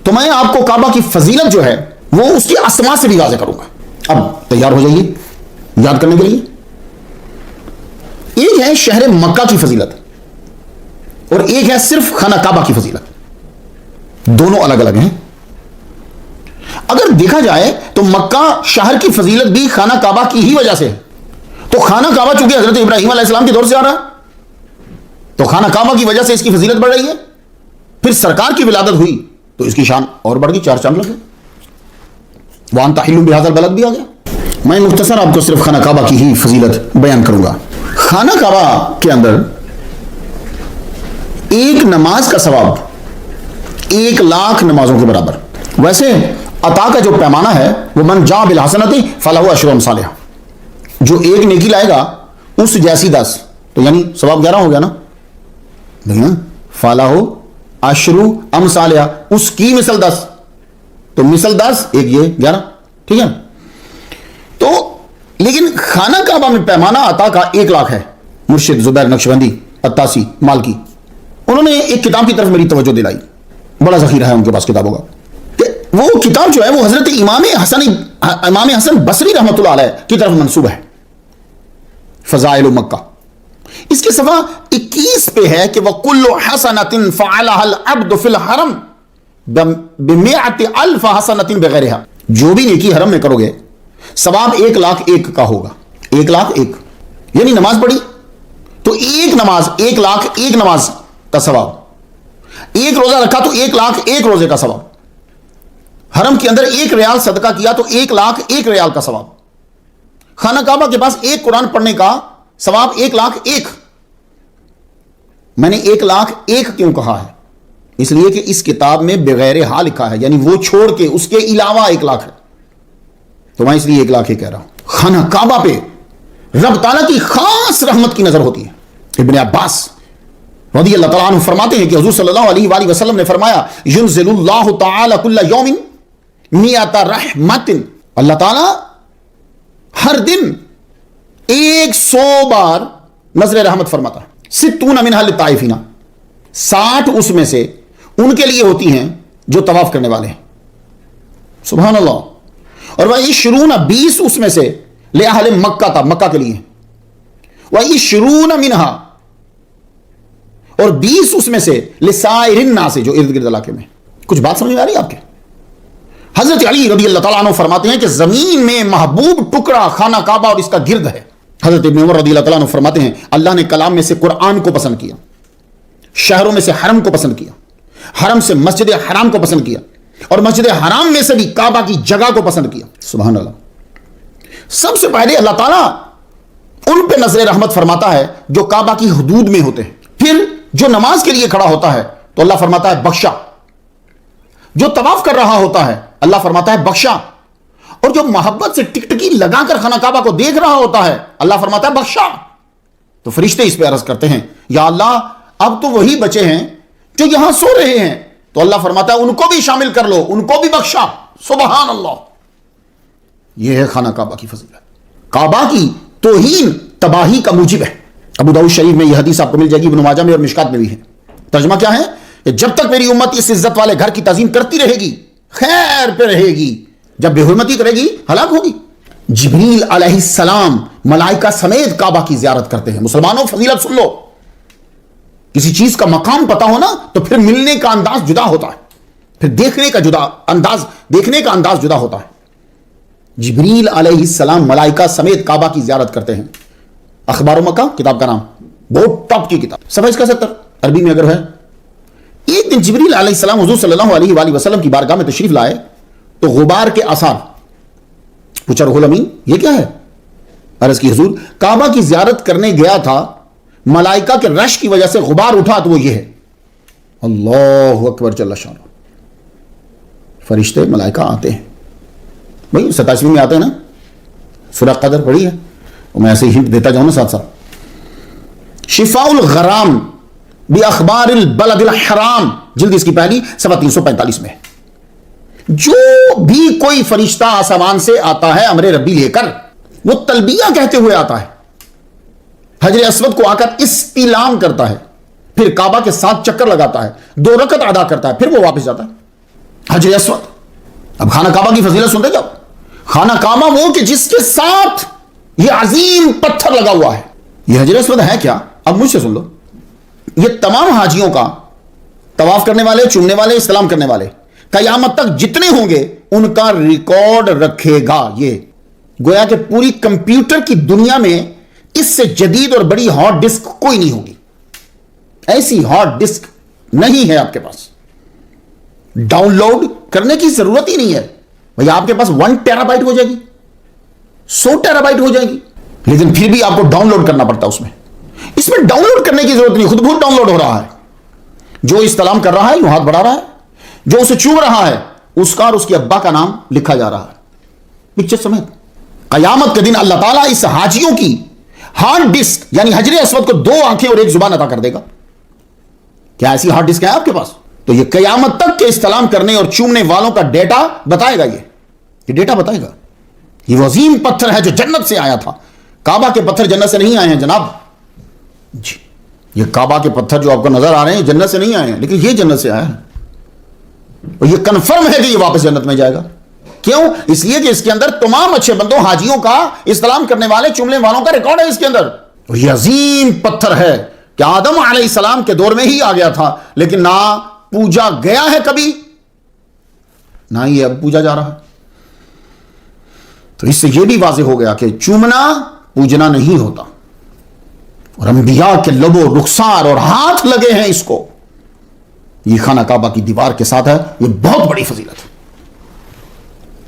تو میں آپ کو کعبہ کی فضیلت جو ہے وہ اس کی اسما سے بھی واضح کروں گا. اب تیار ہو جائیے یاد کرنے کے لیے. ایک ہے شہر مکہ کی فضیلت اور ایک ہے صرف خانہ کعبہ کی فضیلت. دونوں الگ الگ ہیں. اگر دیکھا جائے تو مکہ شہر کی فضیلت بھی خانہ کعبہ کی ہی وجہ سے ہے. تو خانہ کعبہ چونکہ حضرت ابراہیم علیہ السلام کے دور سے آ رہا ہے تو خانہ کعبہ کی وجہ سے اس کی فضیلت بڑھ رہی ہے. پھر سرکار کی ولادت ہوئی تو اس کی شان اور بڑھ گئی, 4 چاند لگ گئے. وَأَنْتَ حِلٌّ بِهَذَا الْبَلَدِ بھی آ گیا. میں مختصر آپ کو صرف خانہ کعبہ کی ہی فضیلت بیان کروں گا. خانہ کعبہ کے اندر ایک نماز کا ثواب 1 لاکھ نمازوں کے برابر. ویسے عطا کا جو پیمانہ ہے وہ من جاء بالحسنۃ فلہ عشر امثالھا, جو ایک نیکی لائے گا اس جیسی 10, تو یعنی ثواب 11 ہو گیا نا. فلہ عشر امثالھا, اس کی مثل 10, تو مثل 10 ایک یہ 11, ٹھیک ہے. تو لیکن خانہ کعبہ میں پیمانہ عطا کا 1 لاکھ ہے. مرشد زبیر نقشبندی عطاسی مالکی انہوں نے ایک کتاب کی طرف میری توجہ دلائی. بڑا ذخیرہ ہے ان کے پاس کتابوں کا. وہ کتاب جو ہے وہ حضرت امام حسن بصری رحمۃ اللہ علیہ کی طرف منسوب ہے, فضائل مکہ. اس کے صفحہ 21 پہ ہے کہ وَكُلُّ حَسَنَةٍ فَعَلَهَا الْعَبْدُ فِي الْحَرَمِ بِمِئَةِ أَلْفَ حَسَنَةٍ بِغَيْرِهَا, جو بھی نیکی حرم میں کرو گے ثواب 1 لاکھ 1 کا ہوگا. 1 لاکھ 1 یعنی نماز پڑھی تو ایک نماز 1 لاکھ 1 نماز کا ثواب. ایک روزہ رکھا تو 1 لاکھ 1 روزے کا ثواب. حرم کے اندر 1 ریال صدقہ کیا تو 1 لاکھ 1 ریال کا ثواب. خانہ کعبہ کے پاس ایک قرآن پڑھنے کا ثواب 1 لاکھ 1. میں نے 1 لاکھ 1 کیوں کہا ہے؟ اس لیے کہ اس کتاب میں بغیر ہا لکھا ہے، یعنی وہ چھوڑ کے اس کے علاوہ 1 لاکھ ہے، تو میں اس لیے 1 لاکھ ہی کہہ رہا ہوں۔ خانہ کعبہ پہ رب تعالیٰ کی خاص رحمت کی نظر ہوتی ہے۔ ابن عباس رضی اللہ تعالیٰ عنہ فرماتے ہیں کہ حضور صلی اللہ علیہ وآلہ وسلم نے فرمایا ینزل اللہ تعالی کل یوم 100 رحمت، اللہ تعالیٰ ہر دن 100 بار نظر رحمت فرماتا ہے۔ 60 منها للطائفین، 60 اس میں سے ان کے لیے ہوتی ہیں جو طواف کرنے والے ہیں، سبحان اللہ۔ اور وَعِشْرُونَ 20 اس میں سے لِأَهْلِ مکہ تھا، مکہ کے لیے، وَعِشْرُونَ منها، اور 20 اس میں سے لِسَائِرِ النَّاسِ جو ارد گرد علاقے میں۔ کچھ بات سمجھ میں آ رہی ہے آپ کے؟ حضرت علی رضی اللہ تعالیٰ عنہ فرماتے ہیں کہ زمین میں محبوب ٹکڑا خانہ کعبہ اور اس کا گرد ہے۔ حضرت ابن عمر رضی اللہ تعالیٰ عنہ فرماتے ہیں اللہ نے کلام میں سے قرآن کو پسند کیا، شہروں میں سے حرم کو پسند کیا، حرم سے مسجد حرام کو پسند کیا، اور مسجد حرام میں سے بھی کعبہ کی جگہ کو پسند کیا، سبحان اللہ۔ سب سے پہلے اللہ تعالیٰ ان پہ نظر رحمت فرماتا ہے جو کعبہ کی حدود میں ہوتے ہیں، پھر جو نماز کے لیے کھڑا ہوتا ہے تو اللہ فرماتا ہے بخشا، جو طواف کر رہا ہوتا ہے اللہ فرماتا ہے بخشا، اور جو محبت سے ٹکٹکی لگا کر خانہ کعبہ کو دیکھ رہا ہوتا ہے اللہ فرماتا ہے بخشا۔ تو فرشتے اس پہ عرض کرتے ہیں یا اللہ اب تو وہی بچے ہیں جو یہاں سو رہے ہیں، تو اللہ فرماتا ہے ان کو بھی شامل کر لو، ان کو بھی بخشا، سبحان اللہ۔ یہ ہے خانہ کعبہ کی فضیلت۔ کعبہ کی توہین تباہی کا موجب ہے۔ ابو داؤد شریف میں یہ حدیث آپ کو مل جائے گی، ابن ماجہ میں اور مشکات میں بھی ہے۔ ترجمہ کیا ہے کہ جب تک میری امت اس عزت والے گھر کی تعظیم کرتی رہے گی خیر پہ رہے گی، جب بے حرمتی کرے گی ہلاک ہوگی۔ جبریل علیہ السلام ملائکہ سمیت کعبہ کی زیارت کرتے ہیں۔ مسلمانوں فضیلت سن لو، کسی چیز کا مقام پتا ہونا تو پھر ملنے کا انداز جدا ہوتا ہے، پھر دیکھنے کا انداز جدا ہوتا ہے۔ جبریل علیہ السلام ملائکہ سمیت کعبہ کی زیارت کرتے ہیں۔ اخبار و مکہ کتاب کا نام، بہت ٹاپ کی کتاب، صفحہ اس کا 70 عربی میں اگر ہے۔ ایک دن جبریل علیہ السلام حضور صلی اللہ علیہ وآلہ وسلم کی بارگاہ میں تشریف لائے تو غبار کے آثار، پوچھا روح الامین یہ کیا ہے؟ عرض کی حضور کعبہ کی زیارت کرنے گیا تھا، ملائکہ کے رش کی وجہ سے غبار اٹھا تو وہ یہ ہے۔ اللہ اکبر جل شانہ۔ فرشتے ملائکہ آتے ہیں، بھائی 27ویں میں آتے ہیں نا، سورہ قدر پڑھی ہے، میں ایسے ہی دیتا جاؤں نا ساتھ ساتھ۔ شفاء الغرام باخبار البلد الحرام، جلد اس کی پہلی، صفحہ 345 میں۔ جو بھی کوئی فرشتہ آسمان سے آتا ہے امر ربی لے کر، وہ تلبیہ کہتے ہوئے آتا ہے، حجر اسود کو آ کر استلام کرتا ہے، پھر کعبہ کے ساتھ چکر لگاتا ہے، 2 رکعت ادا کرتا ہے، پھر وہ واپس جاتا ہے۔ حجر اسود، اب خانہ کعبہ کی فضیلت سنتے جاؤ۔ خانہ کعبہ وہ کہ جس کے ساتھ یہ عظیم پتھر لگا ہوا ہے۔ یہ حجر اسود ہے کیا؟ اب مجھ سے سن لو، یہ تمام حاجیوں کا، طواف کرنے والے، چومنے والے، استلام کرنے والے، قیامت تک جتنے ہوں گے ان کا ریکارڈ رکھے گا۔ یہ گویا کہ پوری کمپیوٹر کی دنیا میں اس سے جدید اور بڑی ہارڈ ڈسک کوئی نہیں ہوگی، ایسی ہارڈ ڈسک نہیں ہے آپ کے پاس، ڈاؤن لوڈ کرنے کی ضرورت ہی نہیں ہے۔ بھئی آپ کے پاس 1 ٹیرا بائٹ ہو جائے گی، 100 ٹیرا بائٹ ہو جائے گی، لیکن پھر بھی آپ کو ڈاؤن لوڈ کرنا پڑتا ہے۔ اس میں ڈاؤن لوڈ کرنے کی ضرورت نہیں، خود بخود ڈاؤن لوڈ ہو رہا ہے۔ جو استلام کر رہا ہے وہ ہاتھ بڑھا رہا ہے، جو اسے چوم رہا ہے اس کا اور اس کے ابا کا نام لکھا جا رہا ہے پکچر سمیت۔ قیامت کے دن اللہ تعالیٰ اس حاجیوں کی ہارڈ ڈسک یعنی حجر اسود کو 2 آنکھیں اور 1 زبان عطا کر دے گا۔ کیا ایسی ہارڈ ڈسک ہے آپ کے پاس؟ تو یہ قیامت تک کے استلام کرنے اور چومنے والوں کا ڈیٹا بتائے گا، یہ ڈیٹا بتائے گا۔ یہ وہ عظیم پتھر ہے جو جنت سے آیا تھا۔ کعبہ کے پتھر جنت سے نہیں آئے ہیں جناب جی، یہ کعبہ کے پتھر جو آپ کو نظر آ رہے ہیں جنت سے نہیں آئے ہیں، لیکن یہ جنت سے آیا ہے، اور یہ کنفرم ہے کہ یہ واپس جنت میں جائے گا۔ کیوں؟ اس لیے کہ اس کے اندر تمام اچھے بندوں، حاجیوں کا، استلام کرنے والے، چومنے والوں کا ریکارڈ ہے اس کے اندر۔ اور یہ عظیم پتھر ہے کہ آدم علیہ السلام کے دور میں ہی آ گیا تھا، لیکن نہ پوجا گیا ہے کبھی، نہ ہی اب پوجا جا رہا ہے۔ تو اس سے یہ بھی واضح ہو گیا کہ چومنا پوجنا نہیں ہوتا، اور انبیاء کے لب و رخسار اور ہاتھ لگے ہیں اس کو۔ یہ خانہ کعبہ کی دیوار کے ساتھ ہے، یہ بہت بڑی فضیلت ہے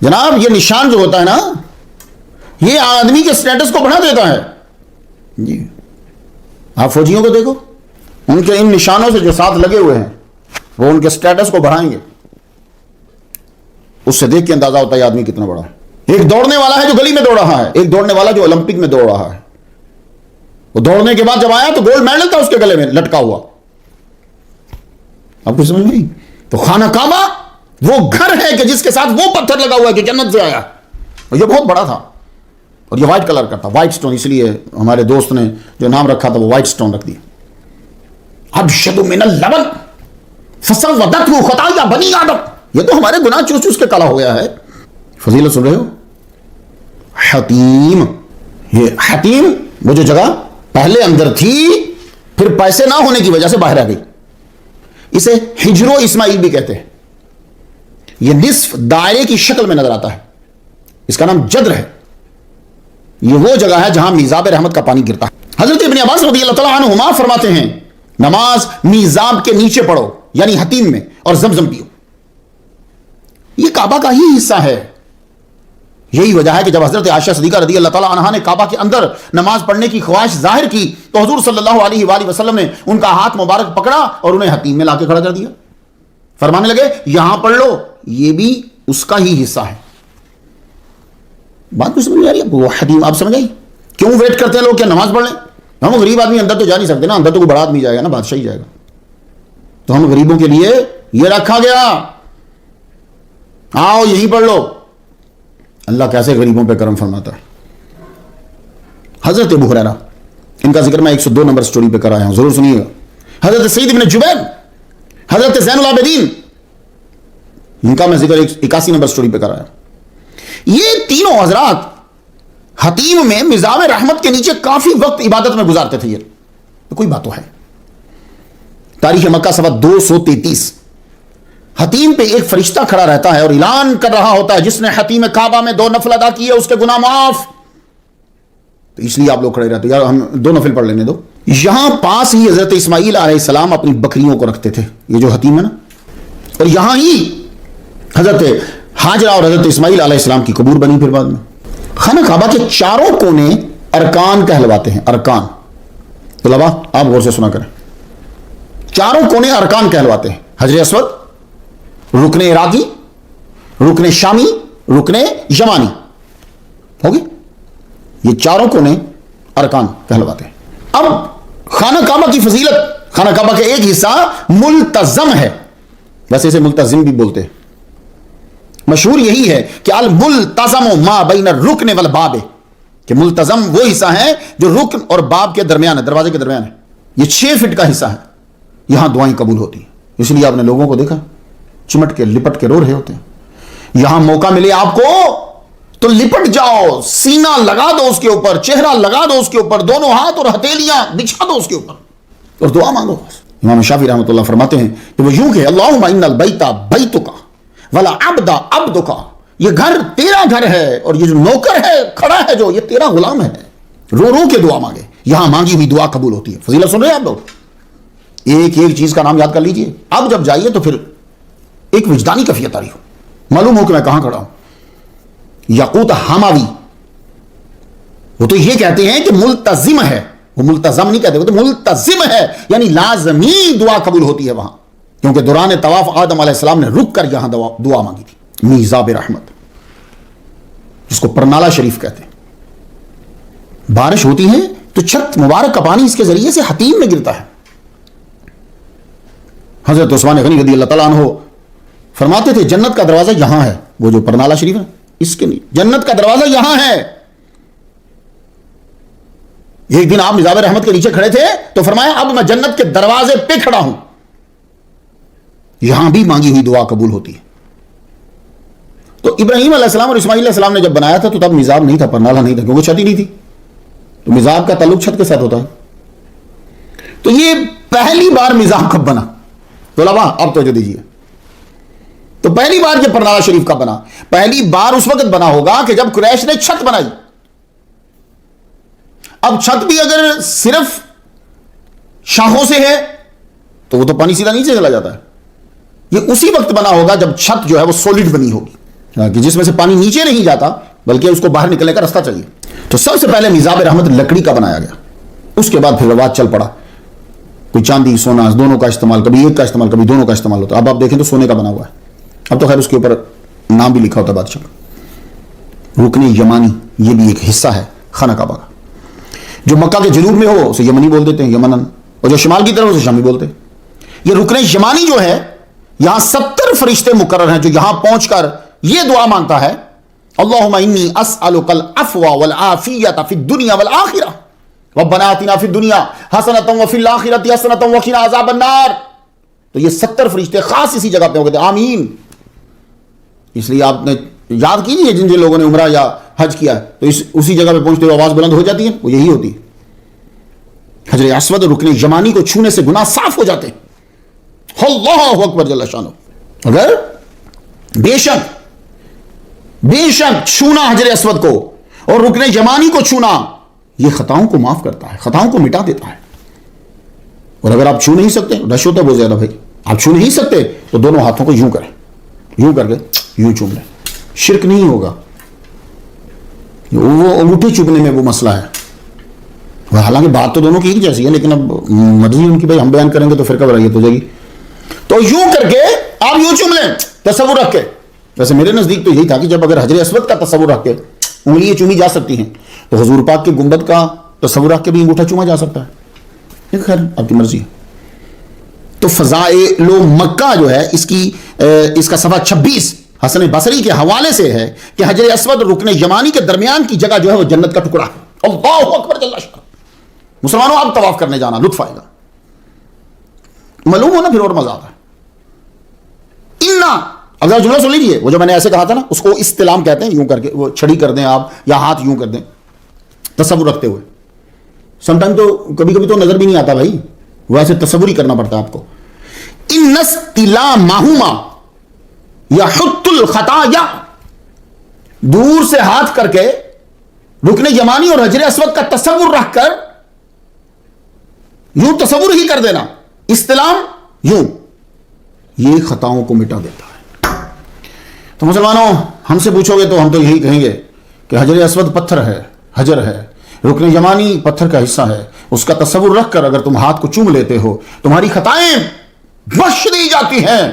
جناب۔ یہ نشان جو ہوتا ہے نا، یہ آدمی کے سٹیٹس کو بڑھا دیتا ہے جی۔ آپ فوجیوں کو دیکھو، ان کے ان نشانوں سے جو ساتھ لگے ہوئے ہیں، وہ ان کے سٹیٹس کو بڑھائیں گے. اس سے دیکھ کے اندازہ ہوتا ہے آدمی کتنا بڑا ہے. ایک دوڑنے والا ہے جو گلی میں دوڑ رہا ہے, ایک دوڑنے والا جو اولمپک میں دوڑ رہا ہے. وہ دوڑنے کے بعد جب آیا تو گولڈ میڈل تھا اس کے گلے میں لٹکا ہوا. آپ کو سمجھ نہیں؟ تو خانہ کعبہ وہ گھر ہے کہ جس کے ساتھ وہ پتھر لگا ہوا ہے کہ جنت سے آیا, اور یہ بہت بڑا تھا, اور یہ وائٹ کلر کا تھا, وائٹ سٹون, اس لیے ہمارے دوست نے جو نام رکھا تھا وہ وائٹ سٹون رکھ دیا. ابشد من اللبن فسودته خطایا بنی آدم, یہ تو ہمارے گناہ چوس چوس کے کالا ہو گیا ہے. فضیلت سن رہے ہو؟ حتیم, یہ حتیم وہ جو جگہ پہلے اندر تھی پھر پیسے نہ ہونے کی وجہ سے باہر آ گئی, اسے ہجر و اسماعیل بھی کہتے ہیں. یہ نصف دائرے کی شکل میں نظر آتا ہے, اس کا نام جدر ہے. یہ وہ جگہ ہے جہاں میزاب رحمت کا پانی گرتا ہے. حضرت ابن عباس رضی اللہ تعالیٰ عنہما فرماتے ہیں نماز میزاب کے نیچے پڑھو یعنی حتیم میں, اور زمزم پیو. یہ کعبہ کا ہی حصہ ہے. یہی وجہ ہے کہ جب حضرت عائشہ صدیقہ رضی اللہ تعالیٰ عنہا نے کعبہ کے اندر نماز پڑھنے کی خواہش ظاہر کی تو حضور صلی اللہ علیہ وآلہ وسلم نے ان کا ہاتھ مبارک پکڑا اور انہیں حتیم میں لا کے کھڑا کر دیا. فرمانے لگے یہاں پڑھ لو, یہ بھی اس کا ہی حصہ ہے. بات کو سمجھ آ رہی ہے؟ وہ حتیم آپ سمجھ آئی کیوں ویٹ کرتے ہیں لوگ کہ نماز پڑھ لیں؟ ہم غریب آدمی اندر تو جا نہیں سکتے نا, اندر تو کوئی بڑا آدمی جائے گا نا, بادشاہ ہی جائے گا. تو ہم غریبوں کے لیے یہ رکھا گیا, آؤ یہیں پڑھ لو. اللہ کیسے غریبوں پہ کرم فرماتا ہے. حضرت ابو ہریرہ, ان کا ذکر میں 102 نمبر سٹوری پہ کر آیا ہوں, ضرور سنیے گا. حضرت سعید بن جبیر, حضرت زین العابدین, ان کا میں ذکر 81 نمبر سٹوری پہ کر آیا. یہ تینوں حضرات حتیم میں میزاب رحمت کے نیچے کافی وقت عبادت میں گزارتے تھے. یہ تو کوئی بات تو ہے. تاریخ مکہ صفحہ 233. حتیم پہ ایک فرشتہ کھڑا رہتا ہے اور اعلان کر رہا ہوتا ہے جس نے حتیم کعبہ میں 2 نفل ادا کیے اس کے گناہ معاف. تو اس لیے آپ لوگ کھڑے رہتے, یار ہم 2 نفل پڑھ لینے دو. یہاں پاس ہی حضرت اسماعیل علیہ السلام اپنی بکریوں کو رکھتے تھے, یہ جو حتیم ہے نا, اور یہاں ہی حضرت حاجرہ اور حضرت اسماعیل علیہ السلام کی قبور بنی. پھر بعد میں خانہ کعبہ کے چاروں کونے ارکان کہلواتے ہیں. ارکان طلباء آپ غور سے سنا کریں, چاروں کونے ارکان کہلواتے ہیں. حجر اسود, رکن عراقی, رکن شامی, رکن یمانی, ہوگی, یہ چاروں کونے ارکان کہلواتے ہیں. اب خانہ کعبہ کی فضیلت, خانہ کعبہ کا ایک حصہ ملتزم ہے, ویسے اسے ملتزم بھی بولتے ہیں. مشہور یہی ہے کہ الملتزم ما بین الرکن والباب, کہ ملتزم وہ حصہ ہے جو رکن اور باب کے درمیان ہے, دروازے کے درمیان ہے. یہ 6 فٹ کا حصہ ہے, یہاں دعائیں قبول ہوتی ہیں. اس لیے آپ نے لوگوں کو دیکھا چمٹ کے لپٹ کے رو رہے ہوتے ہیں. یہاں موقع ملے آپ کو تو لپٹ جاؤ, سینہ لگا دو اس کے اوپر, چہرہ لگا دو اس کے اوپر, دونوں ہاتھ اور ہتھیلیاں بچھا دو اس کے اوپر اور دعا مانگو. امام شافعی رحمۃ اللہ فرماتے ہیں کہ وہ یوں کہ اللہم ان البیت بیتک ولا عبد عبدک, یہ گھر تیرا گھر ہے اور یہ جو نوکر ہے کھڑا ہے جو, یہ تیرا غلام ہے. رو رو کے دعا مانگے, یہاں مانگی ہوئی دعا قبول ہوتی ہے. فضیلت سن رہے ہیں آپ لوگ؟ ایک ایک چیز کا نام یاد کر لیجئے. اب جب جائیے تو پھر ایک وجدانی کیفیت آ رہی ہو, معلوم ہو کہ میں کہاں کھڑا ہوں. یاقوت حماوی وہ تو یہ کہتے ہیں کہ ملتزم ہے, وہ ملتزم نہیں کہتے, وہ تو ملتزم ہے, یعنی لازمی دعا قبول ہوتی ہے وہاں, کیونکہ دوران طواف آدم علیہ السلام نے رک کر یہاں دعا مانگی تھی. میزاب رحمت جس کو پرنالہ شریف کہتے ہیں. بارش ہوتی ہے تو چھت مبارک کا پانی اس کے ذریعے سے حتیم میں گرتا ہے. حضرت عثمان غنی رضی اللہ تعالیٰ عنہ فرماتے تھے جنت کا دروازہ یہاں ہے, وہ جو پرنالہ شریف ہے اس کے نہیں, جنت کا دروازہ یہاں ہے. ایک دن آپ میزاب رحمت کے نیچے کھڑے تھے تو فرمایا اب میں جنت کے دروازے پہ کھڑا ہوں, یہاں بھی مانگی ہوئی دعا قبول ہوتی ہے. تو ابراہیم علیہ السلام اور اسماعیل علیہ السلام نے جب بنایا تھا تو تب میزاب نہیں تھا, پرنالہ نہیں تھا, کیونکہ چھت ہی نہیں تھی. تو میزاب کا تعلق چھت کے ساتھ ہوتا ہے. تو یہ پہلی بار میزاب کب بنا؟ طلباء اب توجہ دیجیے. تو پہلی بار جب پرنالہ شریف کا بنا, پہلی بار اس وقت بنا ہوگا کہ جب قریش نے چھت بنائی. اب چھت بھی اگر صرف شاخوں سے ہے تو وہ تو پانی سیدھا نیچے چلا جاتا ہے. یہ اسی وقت بنا ہوگا جب چھت جو ہے وہ سولڈ بنی ہوگی, کہ جس میں سے پانی نیچے نہیں جاتا بلکہ اس کو باہر نکلنے کا راستہ چاہیے. تو سب سے پہلے میزاب رحمت لکڑی کا بنایا گیا, اس کے بعد پھر رواج چل پڑا کوئی چاندی سونا دونوں کا استعمال، کبھی ایک کا استعمال کبھی دونوں کا استعمال ہوتا ہے. اب آپ دیکھیں تو سونے کا بنا ہوا ہے. اب تو خیر اس کے اوپر نام بھی لکھا ہوتا ہے بادشاہ کا. رکن یمانی یہ بھی ایک حصہ ہے خانہ کعبہ کا. جو مکہ کے جنوب میں ہو اسے یمنی بول دیتے ہیں، یمنن، اور جو شمال کی طرف اسے شامی بولتے ہیں. یہ رکن یمانی جو ہے یہاں 70 فرشتے مقرر ہیں جو یہاں پہنچ کر یہ دعا مانگتا ہے، اللہم انی اسألک العفو والعافیۃ فی الدنیا والآخرہ ربنا آتنا فی الدنیا حسنۃ وفی الآخرۃ حسنۃ وقنا عذاب النار. تو یہ 70 فرشتے خاص اسی جگہ پہ ہو گئے تھے، آمین. اس لیے آپ نے یاد کیجیے جن جن لوگوں نے عمرہ یا حج کیا ہے تو اسی جگہ پہ پہنچتے ہوئے آواز بلند ہو جاتی ہے، وہ یہی ہوتی ہے. حجر اسود رکن یمانی کو چھونے سے گناہ صاف ہو جاتے ہیں. اللہ اکبر جل شانہ. اگر بے شک چھونا حجر اسود کو اور رکن یمانی کو چھونا یہ خطاؤں کو معاف کرتا ہے، خطاؤں کو مٹا دیتا ہے. اور اگر آپ چھو نہیں سکتے، رش ہوتا ہے بہت زیادہ بھائی، آپ چھو نہیں سکتے تو دونوں ہاتھوں کو یوں کریں، یوں کر کے یوں چوم لیں. شرک نہیں ہوگا. وہ انگوٹھی چومنے میں وہ مسئلہ ہے. حالانکہ بات تو دونوں کی ایک جیسی ہے، لیکن اب مرضی ان کی بھائی ہم بیان کریں گے تو پھر کبرائیت ہو جائے گی. تو یوں کر کے آپ یوں چوم لیں تصور رکھ کے. ویسے میرے نزدیک تو یہی تھا کہ جب اگر حجر اسود کا تصور رکھ کے انگلیاں چومی جا سکتی ہیں تو حضور پاک کے گنبد کا تصور رکھ کے بھی انگوٹھا چوما جا سکتا ہے. خیر آپ کی مرضی ہے. تو فضائل مکہ جو ہے اس کا صفحہ 26 حسن بصری کے حوالے سے ہے کہ حجر اسود اور رکن یمانی کے درمیان کی جگہ جو ہے وہ جنت کا ٹکڑا ہے. اللہ اکبر جل شانہ. مسلمانوں آپ طواف کرنے جانا، لطف آئے گا. معلوم ہونا پھر اور مزہ آتا ہے. اب ذرا جملہ سن لیجیے، وہ جو میں نے ایسے کہا تھا نا اس کو استلام کہتے ہیں. یوں کر کے وہ چھڑی کر دیں آپ یا ہاتھ یوں کر دیں تصور رکھتے ہوئے. سم ٹائم تو کبھی کبھی تو نظر بھی نہیں آتا بھائی، وہ ایسے تصور ہی کرنا پڑتا ہے آپ کو. ان استلامہما یحط الخطایا، دور سے ہاتھ کر کے رکن یمانی اور حجر اسود کا تصور رکھ کر یوں تصور ہی کر دینا، استلام یوں، یہ خطاؤں کو مٹا دیتا ہے. تو مسلمانوں ہم سے پوچھو گے تو ہم تو یہی کہیں گے کہ حجر اسود پتھر ہے، حجر ہے. رکن یمانی پتھر کا حصہ ہے. اس کا تصور رکھ کر اگر تم ہاتھ کو چوم لیتے ہو تمہاری خطائیں بخش دی جاتی ہیں.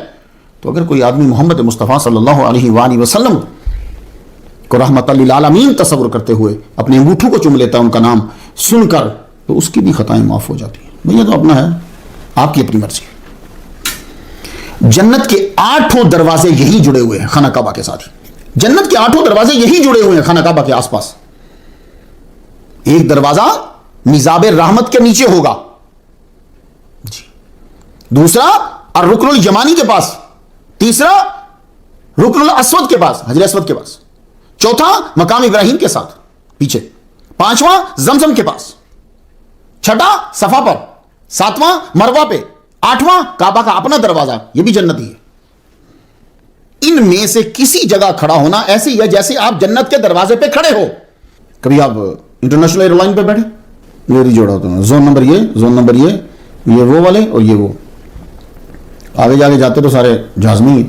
تو اگر کوئی آدمی محمد مصطفیٰ صلی اللہ علیہ وآلہ وسلم کو رحمت للعالمین تصور کرتے ہوئے اپنے انگوٹھوں کو چوم لیتا ہے ان کا نام سن کر تو اس کی بھی خطائیں معاف ہو جاتی ہیں. یہ تو اپنا ہے، آپ کی اپنی مرضی. جنت کے 8 دروازے یہی جڑے ہوئے ہیں خانہ کعبہ کے ساتھ. جنت کے 8 دروازے یہی جڑے ہوئے ہیں خانہ کعبہ کے آس پاس. ایک دروازہ میزاب رحمت کے نیچے ہوگا جی، دوسرا الرکن الیمانی کے پاس، تیسرا رکن الاسود کے پاس، حجر اسود کے پاس، چوتھا مقام ابراہیم کے ساتھ پیچھے، پانچواں زمزم کے پاس، چھٹا صفا پر، ساتواں مروہ پہ، آٹھواں کعبہ کا اپنا دروازہ، یہ بھی جنتی ہے. ان میں سے کسی جگہ کھڑا ہونا ایسے ہی ہے جیسے آپ جنت کے دروازے پہ کھڑے ہو. کبھی آپ انٹرنیشنل ایئر لائن پہ بیٹھے، میری جوڑا ہوتا ہے، زون نمبر یہ، زون نمبر یہ وہ والے اور یہ وہ، آگے جاگے جاتے تو سارے جہاز میں ہی.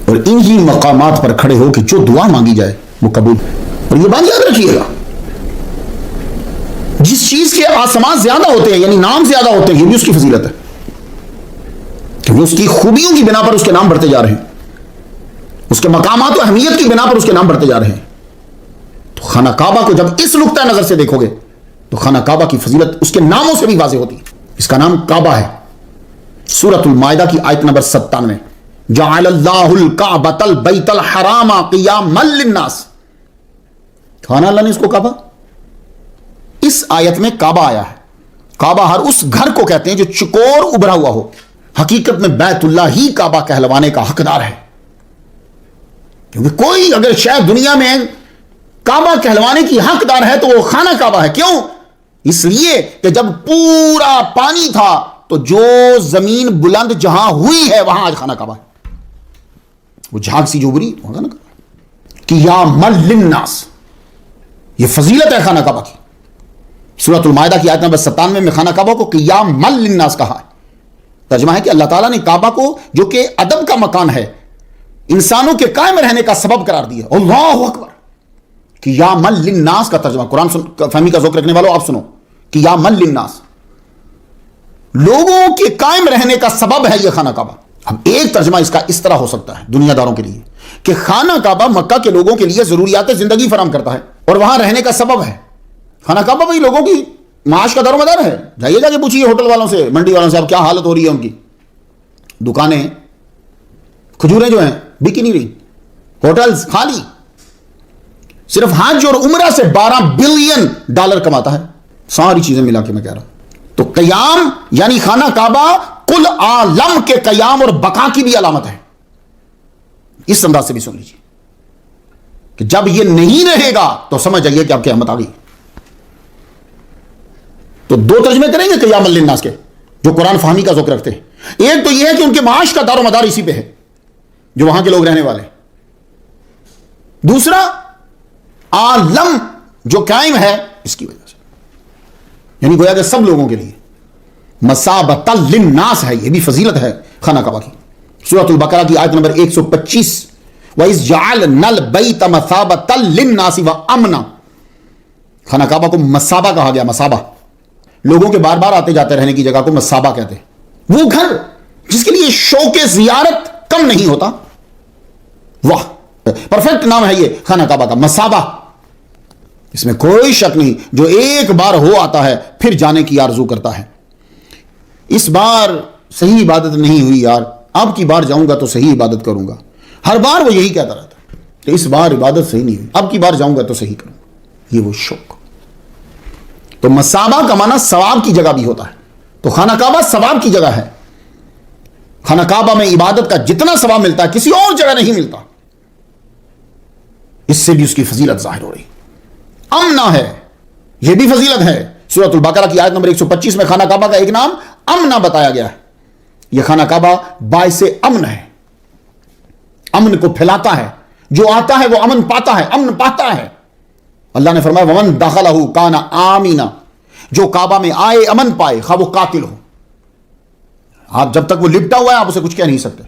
اور انہی مقامات پر کھڑے ہو کہ جو دعا مانگی جائے وہ قبول. اور یہ بات یاد رکھیے گا، جس چیز کے آسمان زیادہ ہوتے ہیں یعنی نام زیادہ ہوتے ہیں، یہ بھی اس کی فضیلت ہے کیونکہ اس کی خوبیوں کی بنا پر اس کے نام بڑھتے جا رہے ہیں، اس کے مقامات و اہمیت کی بنا پر اس کے نام بڑھتے جا رہے ہیں. تو خانہ کعبہ کو جب اس نقطہ نظر سے دیکھو گے تو خانہ کعبہ کی فضیلت اس کے ناموں سے بھی واضح ہوتی ہے. اس کا نام کعبہ ہے. سورۃ المائدہ کی آیت نمبر 97، جعل اللہ الکعبۃ البیت الحرام قیاما للناس. کہا اللہ نے اس کو کعبہ. اس آیت میں کعبہ آیا ہے. کعبہ ہر اس گھر کو کہتے ہیں جو چکور ابھرا ہوا ہو. حقیقت میں بیت اللہ ہی کعبہ کہلوانے کا حقدار ہے، کیونکہ کوئی اگر شاید دنیا میں کعبہ کہلوانے کی حقدار ہے تو وہ خانہ کعبہ ہے. کیوں؟ اس لیے کہ جب پورا پانی تھا تو جو زمین بلند جہاں ہوئی ہے وہاں آج خانہ کعبہ ہے. وہ جھاگ سی جو ابری ہوگا نا قیام للناس، یہ فضیلت ہے خانہ کعبہ کی. سورۃ المائدہ کی آیت نمبر 97 میں خانہ کعبہ کو قیام للناس کہا ہے. ترجمہ ہے کہ اللہ تعالیٰ نے کعبہ کو جو کہ ادب کا مکان ہے انسانوں کے قائم رہنے کا سبب قرار دیا. اللہ اکبر. قیام للناس کا ترجمہ قرآن فہمی کا ذوق رکھنے والوں آپ سنو. قیام للناس، لوگوں کے قائم رہنے کا سبب ہے یہ خانہ کعبہ. اب ایک ترجمہ اس کا اس طرح ہو سکتا ہے دنیا داروں کے لیے کہ خانہ کعبہ مکہ کے لوگوں کے لیے ضروریات زندگی فراہم کرتا ہے اور وہاں رہنے کا سبب ہے. خانہ کعبہ بھائی لوگوں کی معاش کا دار و مدار ہے. جائیے جا کے پوچھیے ہوٹل والوں سے, منڈی والوں سے, اب کیا حالت ہو رہی ہے ان کی. دکانیں, کھجوریں جو ہیں بک ہی نہیں رہی, ہوٹلز خالی. صرف حج اور عمرہ سے $12 بلین کماتا ہے. ساری چیزیں ملا کے میں کہہ رہا ہوں. تو قیام یعنی خانہ کعبہ کل عالم کے قیام اور بقا کی بھی علامت ہے. اس انداز سے بھی سن لیجیے کہ جب یہ نہیں رہے گا تو سمجھ جائیے کہ اب قیامت آ گئی. تو دو ترجمے کریں گے قیام للناس کے جو قرآن فہمی کا ذکر رکھتے ہیں. ایک تو یہ ہے کہ ان کے معاش کا دار و مدار اسی پہ ہے جو وہاں کے لوگ رہنے والے. دوسرا عالم جو قائم ہے اس کی وجہ سے, یعنی گویا کہ سب لوگوں کے لیے مثابۃ للناس ہے. یہ بھی فضیلت ہے خانہ کعبہ کی. سورۃ البقرہ کی آیت نمبر 125 وَإِذْ جَعَلْنَا الْبَيْتَ مَثَابَةً لِلنَّاسِ وَأَمْنًا. خانہ کعبہ کو مصابہ کہا گیا. مصابہ لوگوں کے بار بار آتے جاتے رہنے کی جگہ کو مصابہ کہتے ہیں. وہ گھر جس کے لیے شوق زیارت کم نہیں ہوتا. واہ, پرفیکٹ نام ہے یہ خانہ کعبہ کا, مصابہ. اس میں کوئی شک نہیں, جو ایک بار ہو آتا ہے پھر جانے کی آرزو کرتا ہے. اس بار صحیح عبادت نہیں ہوئی یار, اب کی بار جاؤں گا تو صحیح عبادت کروں گا. ہر بار وہ یہی کہتا رہتا ہے کہ اس بار عبادت صحیح نہیں ہوئی, اب کی بار جاؤں گا تو صحیح کروں گا. یہ وہ شوق. تو مصابہ کا معنی ثواب کی جگہ بھی ہوتا ہے. تو خانہ کعبہ ثواب کی جگہ ہے. خانہ کعبہ میں عبادت کا جتنا ثواب ملتا ہے کسی اور جگہ نہیں ملتا. اس سے بھی اس کی فضیلت ظاہر ہو رہی. امنا ہے, یہ بھی فضیلت ہے. سورۃ البقرہ کی آیت نمبر 125 میں خانہ کعبہ کا ایک نام امنا بتایا گیا ہے. یہ خانہ کعبہ باعث امن ہے, امن کو پھیلاتا ہے. جو آتا ہے وہ امن پاتا ہے, امن پاتا ہے. اللہ نے فرمایا وَمَن دَخَلَهُ كَانَ آمِنًا. جو کعبہ میں آئے امن پائے, خواہ وہ قاتل ہو. آپ جب تک وہ لپٹا ہوا ہے آپ اسے کچھ کہہ نہیں سکتے,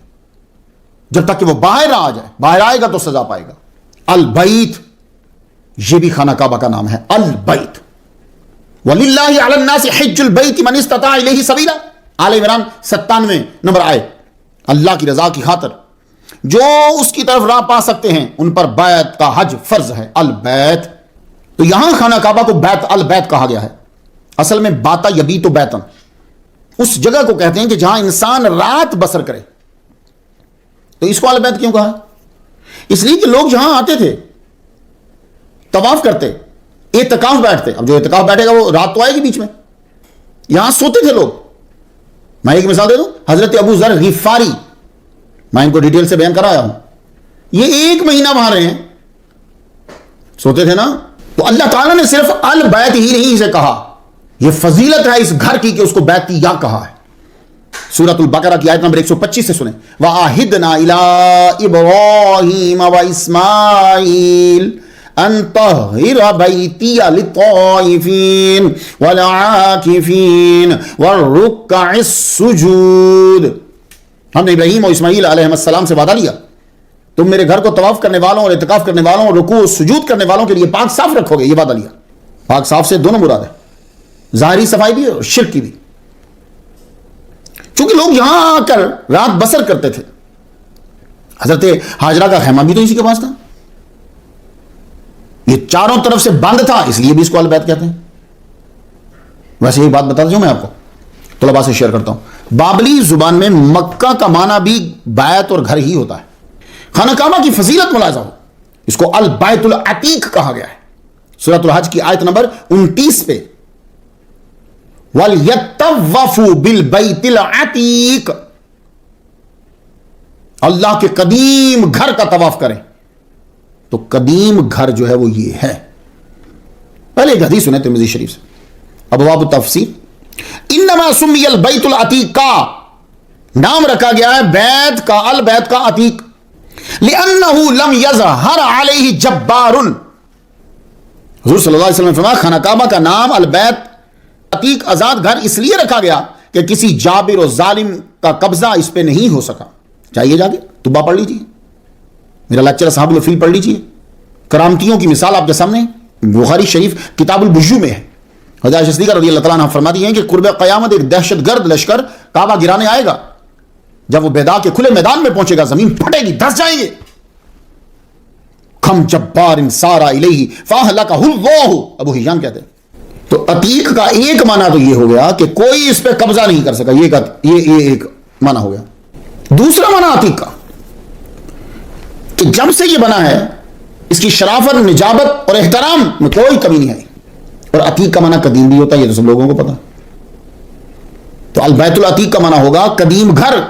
جب تک کہ وہ باہر آ جائے. باہر آئے گا تو سزا پائے گا. البیت, یہ بھی خانہ کعبہ کا نام ہے. البیت وَلِلَّهِ عَلَى النَّاسِ حِجُّ الْبَيْتِ مَنِ اسْتَطَاعَ إِلَيْهِ سَبِيلًا. آل عمران 97 نمبر آئے. اللہ کی رضا کی خاطر جو اس کی طرف راہ پا سکتے ہیں ان پر بیت کا حج فرض ہے. البیت. تو یہاں خانہ کعبہ کو بیت البیت کہا گیا ہے. اصل میں باتا یبیت بیتن, اس جگہ کو کہتے ہیں کہ جہاں انسان رات بسر کرے. تو اس کو البیت کیوں کہا؟ اس لیے کہ لوگ جہاں آتے تھے طواف کرتے, اعتکاف بیٹھتے. اب جو اعتکاف بیٹھے گا وہ رات تو آئے گی بیچ میں, یہاں سوتے تھے لوگ. میں ایک مثال دے دوں, حضرت ابو ذر غفاری, میں ان کو ڈیٹیل سے بیان کرایا ہوں, یہ 1 مہینہ وہاں رہے ہیں, سوتے تھے نا. تو اللہ تعالیٰ نے صرف البیت ہی نہیں اسے کہا, یہ فضیلت ہے اس گھر کی کہ اس کو بیت یا کہا ہے. سورۃ البقرہ کی آیت نمبر 125 سے سنیں. وَعَهِدْنَا إِلَىٰ إِبْرَاهِيمَ وَإِسْمَاعِيلَ أَن طَهِّرَ بَيْتِيَ لِلطَّائِفِينَ وَالْعَاكِفِينَ وَالرُّكَّعِ السُّجُودِ. ہم نے ابراہیم اور اسماعیل علیہ السلام سے وعدہ لیا, تم میرے گھر کو طواف کرنے والوں اور اعتکاف کرنے والوں اور رکوع و سجود کرنے والوں کے لیے پاک صاف رکھو گے. یہ وعدہ لیا. پاک صاف سے دونوں مراد ہے, ظاہری صفائی بھی اور شرک کی بھی. چونکہ لوگ یہاں آ کر رات بسر کرتے تھے. حضرت ہاجرہ کا خیمہ بھی تو اسی کے پاس تھا. یہ چاروں طرف سے بند تھا, اس لیے بھی اس کو البیت کہتے ہیں. ویسے ایک بات بتا دوں میں آپ کو, طلباء سے شیئر کرتا ہوں. بابلی زبان میں مکہ کا معنی بھی بیت اور گھر ہی ہوتا ہے. خانہ کعبہ کی فضیلت ملاحظہ ہو, اس کو البیت العتیق کہا گیا ہے. سورۃ الحج کی آیت نمبر 29 پہ وَلْيَطَّوَّفُوا بِالْبَيْتِ الْعَتِيقِ, اللہ کے قدیم گھر کا طواف کریں. تو قدیم گھر جو ہے وہ یہ ہے. پہلے ایک حدیث سنیں ترمذی شریف سے, ابواب التفسیر. انما سمی البیت العتیق, کا نام رکھا گیا ہے بیت کا, البیت کا عتیق, لأنه لم يظهر عليه جبار. حضور صلی اللہ علیہ وسلم نے فرمایا خانہ کعبہ کا نام البیت عتیق آزاد گھر اس لیے رکھا گیا کہ کسی جابر و ظالم کا قبضہ اس پہ نہیں ہو سکا. چاہیے جا کے توبہ پڑھ لیجیے, میرا لیکچر اصحاب الفیل پڑھ لیجیے. کرامتیوں کی مثال آپ کے سامنے بخاری شریف کتاب البیوع میں ہے. حضرت صدیقہ رضی اللہ تعالیٰ عنہ فرماتی ہیں کہ قرب قیامت ایک دہشت گرد لشکر کعبہ گرانے آئے گا. جب وہ بیداء کے کھلے میدان میں پہنچے گا زمین پھٹے گی, دھس جائیں گے. کم جبار سارا الیہ فاہلکہ اللہ, ابو حیان کہتے ہیں. تو عتیق کا ایک معنی تو یہ ہو گیا کہ کوئی اس پہ قبضہ نہیں کر سکا, یہ ایک معنی ہو گیا. دوسرا معنی عتیق کا کہ جب سے یہ بنا ہے اس کی شرافت, نجابت اور احترام میں کوئی کمی نہیں آئی. اور عتیق کا معنی قدیم بھی ہوتا ہے, یہ تو سب لوگوں کو پتا. تو البیت العتیق کا معنی ہوگا قدیم گھر.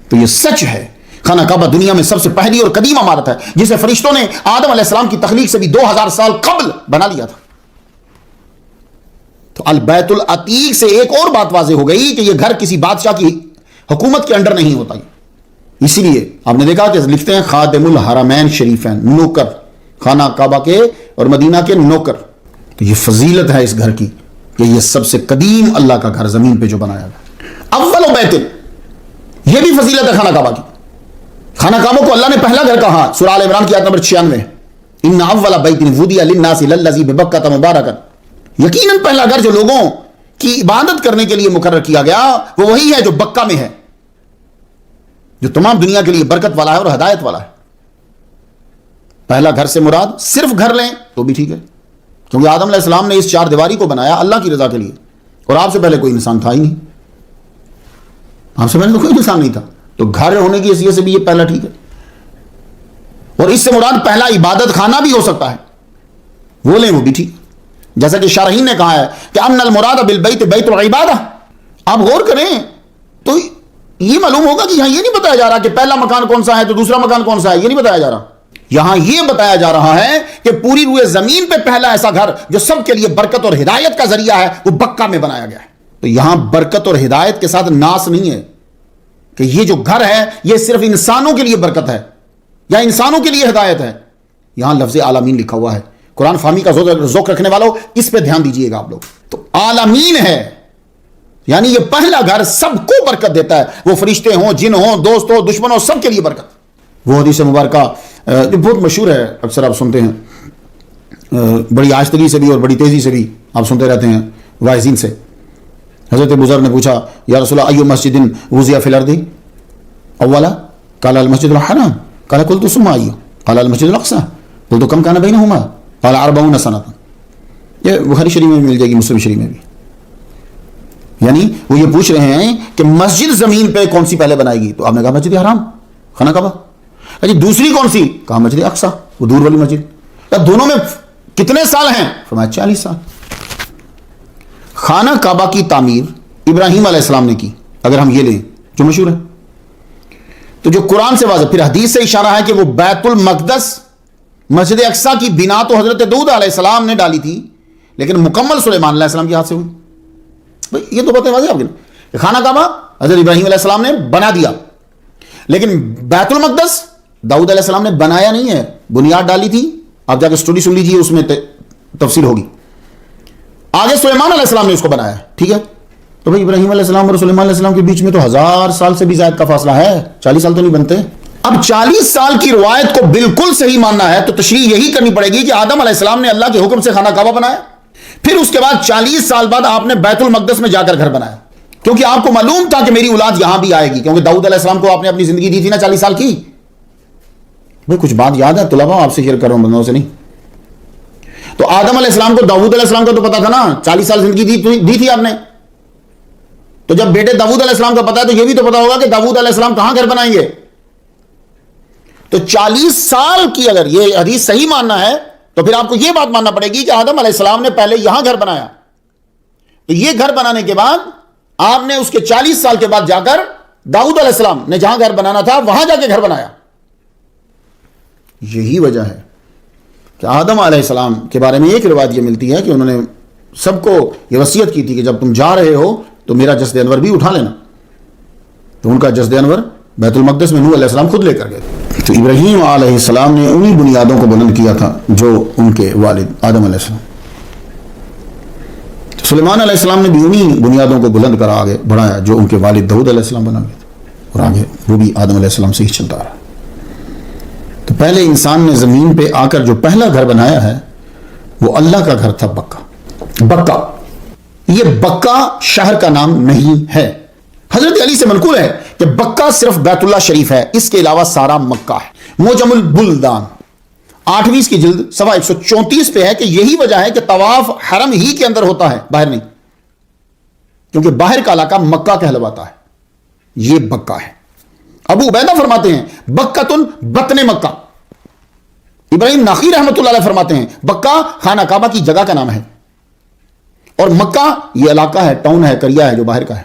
تو یہ سچ ہے, خانہ کعبہ دنیا میں سب سے پہلی اور قدیم عمارت ہے جسے فرشتوں نے آدم علیہ السلام کی تخلیق سے بھی 2000 سال قبل بنا لیا تھا. تو البیت العتیق سے ایک اور بات واضح ہو گئی کہ یہ گھر کسی بادشاہ کی حکومت کے انڈر نہیں ہوتا. اسی لیے آپ نے دیکھا کہ لکھتے ہیں خادم الحرمین شریفین, نوکر خانہ کعبہ کے اور مدینہ کے نوکر. تو یہ فضیلت ہے اس گھر کی کہ یہ سب سے قدیم اللہ کا گھر زمین پہ جو بنایا گیا. اول بیت, یہ بھی فضیلت ہے خانہ کعبہ کی. خانہ کعبہ کو اللہ نے پہلا گھر کہا سورہ آل عمران کی آیت نمبر 96, ان اول بیت وضع للناس للذی ببکۃ مبارکا. یقیناً پہلا گھر جو لوگوں کی عبادت کرنے کے لیے مقرر کیا گیا وہ وہی ہے جو بکہ میں ہے, جو تمام دنیا کے لیے برکت والا ہے اور ہدایت والا ہے. پہلا گھر سے مراد صرف گھر لیں تو بھی ٹھیک ہے, کیونکہ آدم علیہ السلام نے اس چار دیواری کو بنایا اللہ کی رضا کے لیے, اور آپ سے پہلے کوئی انسان تھا ہی نہیں. آپ سے پہلے تو کوئی انسان نہیں تھا, تو گھر ہونے کی حیثیت سے بھی یہ پہلا ٹھیک ہے. اور اس سے مراد پہلا عبادت خانہ بھی ہو سکتا ہے, وہ لیں وہ بھی ٹھیک. جیسا کہ شارحین نے کہا ہے کہ ان المراد بالبیت بیت العبادہ. آپ غور کریں تو یہ معلوم ہوگا کہ یہاں یہ نہیں بتایا جا رہا کہ پہلا مکان کون سا ہے تو دوسرا مکان کون سا ہے, یہ نہیں بتایا جا رہا. یہاں یہ بتایا جا رہا ہے کہ پوری روئے زمین پہ پہلا ایسا گھر جو سب کے لیے برکت اور ہدایت کا ذریعہ ہے وہ بکہ میں بنایا گیا ہے. تو یہاں برکت اور ہدایت کے ساتھ ناس نہیں ہے کہ یہ جو گھر ہے یہ صرف انسانوں کے لیے برکت ہے یا انسانوں کے لیے ہدایت ہے. یہاں لفظ عالمین لکھا ہوا ہے. قرآن فہمی کا ذوق رکھنے والوں اس پہ دھیان دیجئے گا آپ لوگ. تو عالمین ہے یعنی یہ پہلا گھر سب کو برکت دیتا ہے, وہ فرشتے ہوں, جن ہوں, دوست ہوں, دشمن ہوں, سب کے لیے برکت. وہ حدیث مبارکہ جو بہت مشہور ہے, اکثر آپ سنتے ہیں, بڑی آہستگی سے بھی اور بڑی تیزی سے بھی آپ سنتے رہتے ہیں واعظین سے. حضرت ابوذر نے پوچھا یا رسول اللہ ایو مسجد وضع فی الارض اولا قال المسجد الحرام قال قلت ثم ایو قال المسجد الاقصى قلت کم کان بینہما قال 40 سنۃ. یہ بخاری شریف میں مل جائے گی, مسلم شریف میں بھی. یعنی وہ یہ پوچھ رہے ہیں کہ مسجد زمین پہ کون سی پہلے بنائے گی, تو آپ نے کہا مسجد حرام خانہ کعبہ. اچھا دوسری کون سی, کہا مسجد اقصی, وہ دور والی مسجد. دونوں میں کتنے سال ہیں, فرمایا 40 سال. خانہ کعبہ کی تعمیر ابراہیم علیہ السلام نے کی, اگر ہم یہ لیں جو مشہور ہے. تو جو قرآن سے واضح, پھر حدیث سے اشارہ ہے کہ وہ بیت المقدس مسجد اقصی کی بنا تو حضرت داؤد علیہ السلام نے ڈالی تھی, لیکن مکمل سلیمان علیہ السلام کے ہاتھ سے ہوئی. یہ تو پتہ ہے واضح آپ کے, خانہ کعبہ حضرت ابراہیم علیہ السلام نے بنا دیا, لیکن بیت المقدس داؤد علیہ السلام نے بنایا نہیں ہے, بنیاد ڈالی تھی. آپ جا کے سٹوری سن لیجیے, اس میں تفصیل ہوگی. آگے سلیمان علیہ السلام نے اس کو بنایا ہے, ٹھیک ہے. تو بھائی ابراہیم علیہ السلام اور سلیمان علیہ السلام کے بیچ میں تو 1000 سال سے بھی زائد کا فاصلہ ہے, 40 سال تو نہیں بنتے. اب 40 سال کی روایت کو بالکل صحیح ماننا ہے تو تشریح یہی کرنی پڑے گی کہ آدم علیہ السلام نے اللہ کے حکم سے خانہ کعبہ بنایا, پھر اس کے بعد 40 سال بعد آپ نے بیت المقدس میں جا کر گھر بنایا, کیونکہ آپ کو معلوم تھا کہ میری اولاد یہاں بھی آئے گی, کیونکہ داؤد علیہ السلام کو آپ نے اپنی زندگی دی تھی نا 40 سال کی. بھائی کچھ بات یاد ہے طلباء, آپ سے شیئر کر رہا ہوں, بندوں سے نہیں. تو آدم علیہ السلام کو داؤد علیہ السلام کا تو پتا تھا نا, 40 سال زندگی دی تھی آپ نے. تو جب بیٹے داؤد علیہ السلام کا پتا ہے تو یہ بھی تو پتا ہوگا کہ داؤد علیہ السلام کہاں گھر بنائیں گے. تو 40 سال کی اگر یہ حدیث صحیح ماننا ہے تو پھر آپ کو یہ بات ماننا پڑے گی کہ آدم علیہ السلام نے پہلے یہاں گھر بنایا, تو یہ گھر بنانے کے بعد آپ نے اس کے 40 سال کے بعد جا کر داؤد علیہ السلام نے جہاں گھر بنانا تھا وہاں جا کے گھر بنایا. یہی وجہ ہے کہ آدم علیہ السلام کے بارے میں ایک روایت یہ ملتی ہے کہ انہوں نے سب کو یہ وصیت کی تھی کہ جب تم جا رہے ہو تو میرا جسد انور بھی اٹھا لینا. تو ان کا جسد انور بیت المقدس میں نوح علیہ السلام خود لے کر گئے. تو ابراہیم علیہ السلام نے انہی بنیادوں کو بلند کیا تھا جو ان کے والد آدم علیہ السلام. سلیمان علیہ السلام نے بھی انہی بنیادوں کو بلند کر آگے بڑھایا جو ان کے والد داؤد علیہ السلام بنا گئے تھے, اور آگے وہ بھی آدم علیہ السلام سے ہی چلتا رہا. تو پہلے انسان نے زمین پہ آ کر جو پہلا گھر بنایا ہے وہ اللہ کا گھر تھا, بکہ. بکہ، یہ بکہ شہر کا نام نہیں ہے. حضرت علی سے منقول ہے کہ بکہ صرف بیت اللہ شریف ہے، اس کے علاوہ سارا مکہ ہے. موجم البلدان 8ویں کی جلد صفحہ 134 پہ ہے کہ یہی وجہ ہے کہ طواف حرم ہی کے اندر ہوتا ہے، باہر نہیں، کیونکہ باہر کا علاقہ مکہ کہلواتا ہے. یہ بکہ ہے. ابو عبیدہ فرماتے ہیں بکتن بطن مکہ. ابراہیم ناخی رحمۃ اللہ علیہ فرماتے ہیں بکہ خانہ کعبہ کی جگہ کا نام ہے، اور مکہ یہ علاقہ ہے، ٹاؤن ہے، کریا ہے جو باہر کا ہے.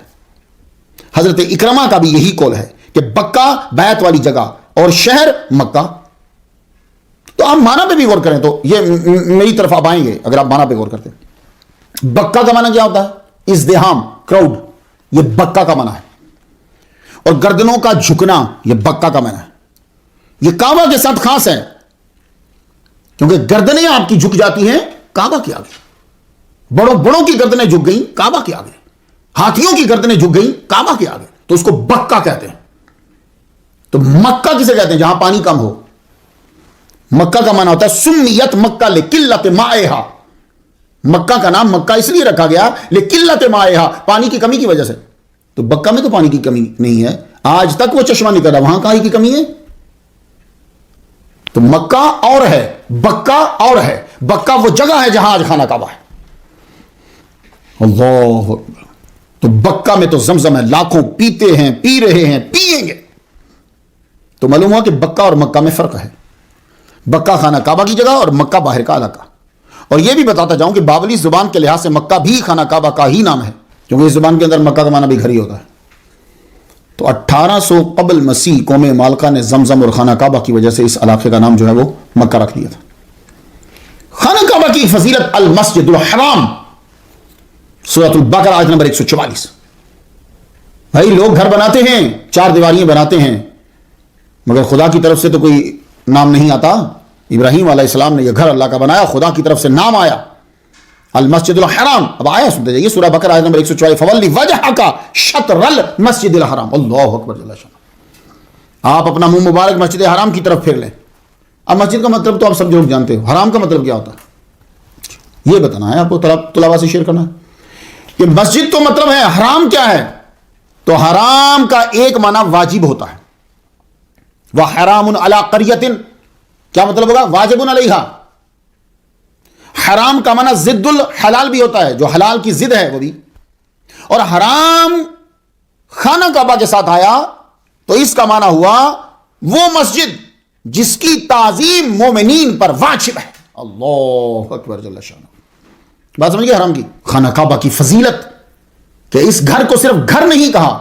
حضرت اکرمہ کا بھی یہی قول ہے کہ بکہ بیت والی جگہ اور شہر مکہ. تو آپ معنی پہ بھی غور کریں تو یہ میری طرف آپ آئیں گے اگر آپ معنی پہ غور کرتے ہیں. بکہ کا معنی کیا ہوتا ہے؟ ازدحام، کراؤڈ، یہ بکہ کا معنی ہے. اور گردنوں کا جھکنا، یہ بکہ کا معنی ہے. یہ کعبہ کے ساتھ خاص ہے کیونکہ گردنیں آپ کی جھک جاتی ہیں کعبہ کے آگے. بڑوں بڑوں کی گردنیں جھک گئیں کعبہ کے آگے، ہاتھیوں کی گردنیں جھک گئیں کعبہ کے آگے، تو اس کو بکہ کہتے ہیں. تو مکہ کسے کہتے ہیں؟ جہاں پانی کم ہو. مکہ کا معنی ہوتا ہے سمیت مکہ لقلت مائہا. مکہ کا نام مکہ اس لیے رکھا گیا لقلت مائہا، پانی کی کمی کی وجہ سے. تو بکہ میں تو پانی کی کمی نہیں ہے، آج تک وہ چشمہ نہیں کر رہا، وہاں کہیں کی کمی ہے. تو مکہ اور ہے، بکہ اور ہے. بکہ وہ جگہ ہے جہاں آج خانہ کعبہ ہے. اللہ اکبر. تو بکہ میں تو زمزم ہے، لاکھوں پیتے ہیں، پی رہے ہیں، پیئیں گے. تو معلوم ہوا کہ بکہ اور مکہ میں فرق ہے. بکہ خانہ کعبہ کی جگہ اور مکہ باہر کا علاقہ. اور یہ بھی بتاتا جاؤں کہ بابلی زبان کے لحاظ سے مکہ بھی خانہ کعبہ کا ہی نام ہے، کیونکہ اس زبان کے اندر مکہ کا معنی بھی گھر ہی ہوتا ہے. تو 1800 قبل مسیح قوم مالکہ نے زمزم اور خانہ کعبہ کی وجہ سے اس علاقے کا نام جو ہے وہ مکہ رکھ دیا تھا. خانہ کعبہ کی فضیلت المسجد الحرام، سورۃ البقرہ آیت نمبر 144. بھائی لوگ گھر بناتے ہیں، 4 دیواریاں بناتے ہیں، مگر خدا کی طرف سے تو کوئی نام نہیں آتا. ابراہیم علیہ السلام نے یہ گھر اللہ کا بنایا، خدا کی طرف سے نام آیا المسجد الحرام. اب آیا سنتے جائیے سورہ بقرہ آیت نمبر 144 فولی وجہک شطر المسجد الحرام. اللہ اکبر جل شانہ. آپ اپنا منہ مبارک مسجد حرام کی طرف پھیر لیں. اب مسجد کا مطلب تو آپ سب لوگ جانتے ہو، حرام کا مطلب کیا ہوتا ہے یہ بتانا ہے آپ کو، طلباء سے شیئر کرنا ہے کہ مسجد تو مطلب ہے، حرام کیا ہے؟ تو حرام کا ایک معنی واجب ہوتا ہے. وحرام علی قریۃ، کیا مطلب ہوگا؟ واجب علیہا. حرام کا معنی ضد الحلال بھی ہوتا ہے، جو حلال کی ضد ہے وہ بھی. اور حرام خانہ کعبہ کے ساتھ آیا تو اس کا معنی ہوا وہ مسجد جس کی تعظیم مومنین پر واجب ہے. اللہ اکبر جل شانہ. بات سمجھ گئے؟ حرام کی خانہ کعبہ کی فضیلت کہ اس گھر کو صرف گھر نہیں کہا،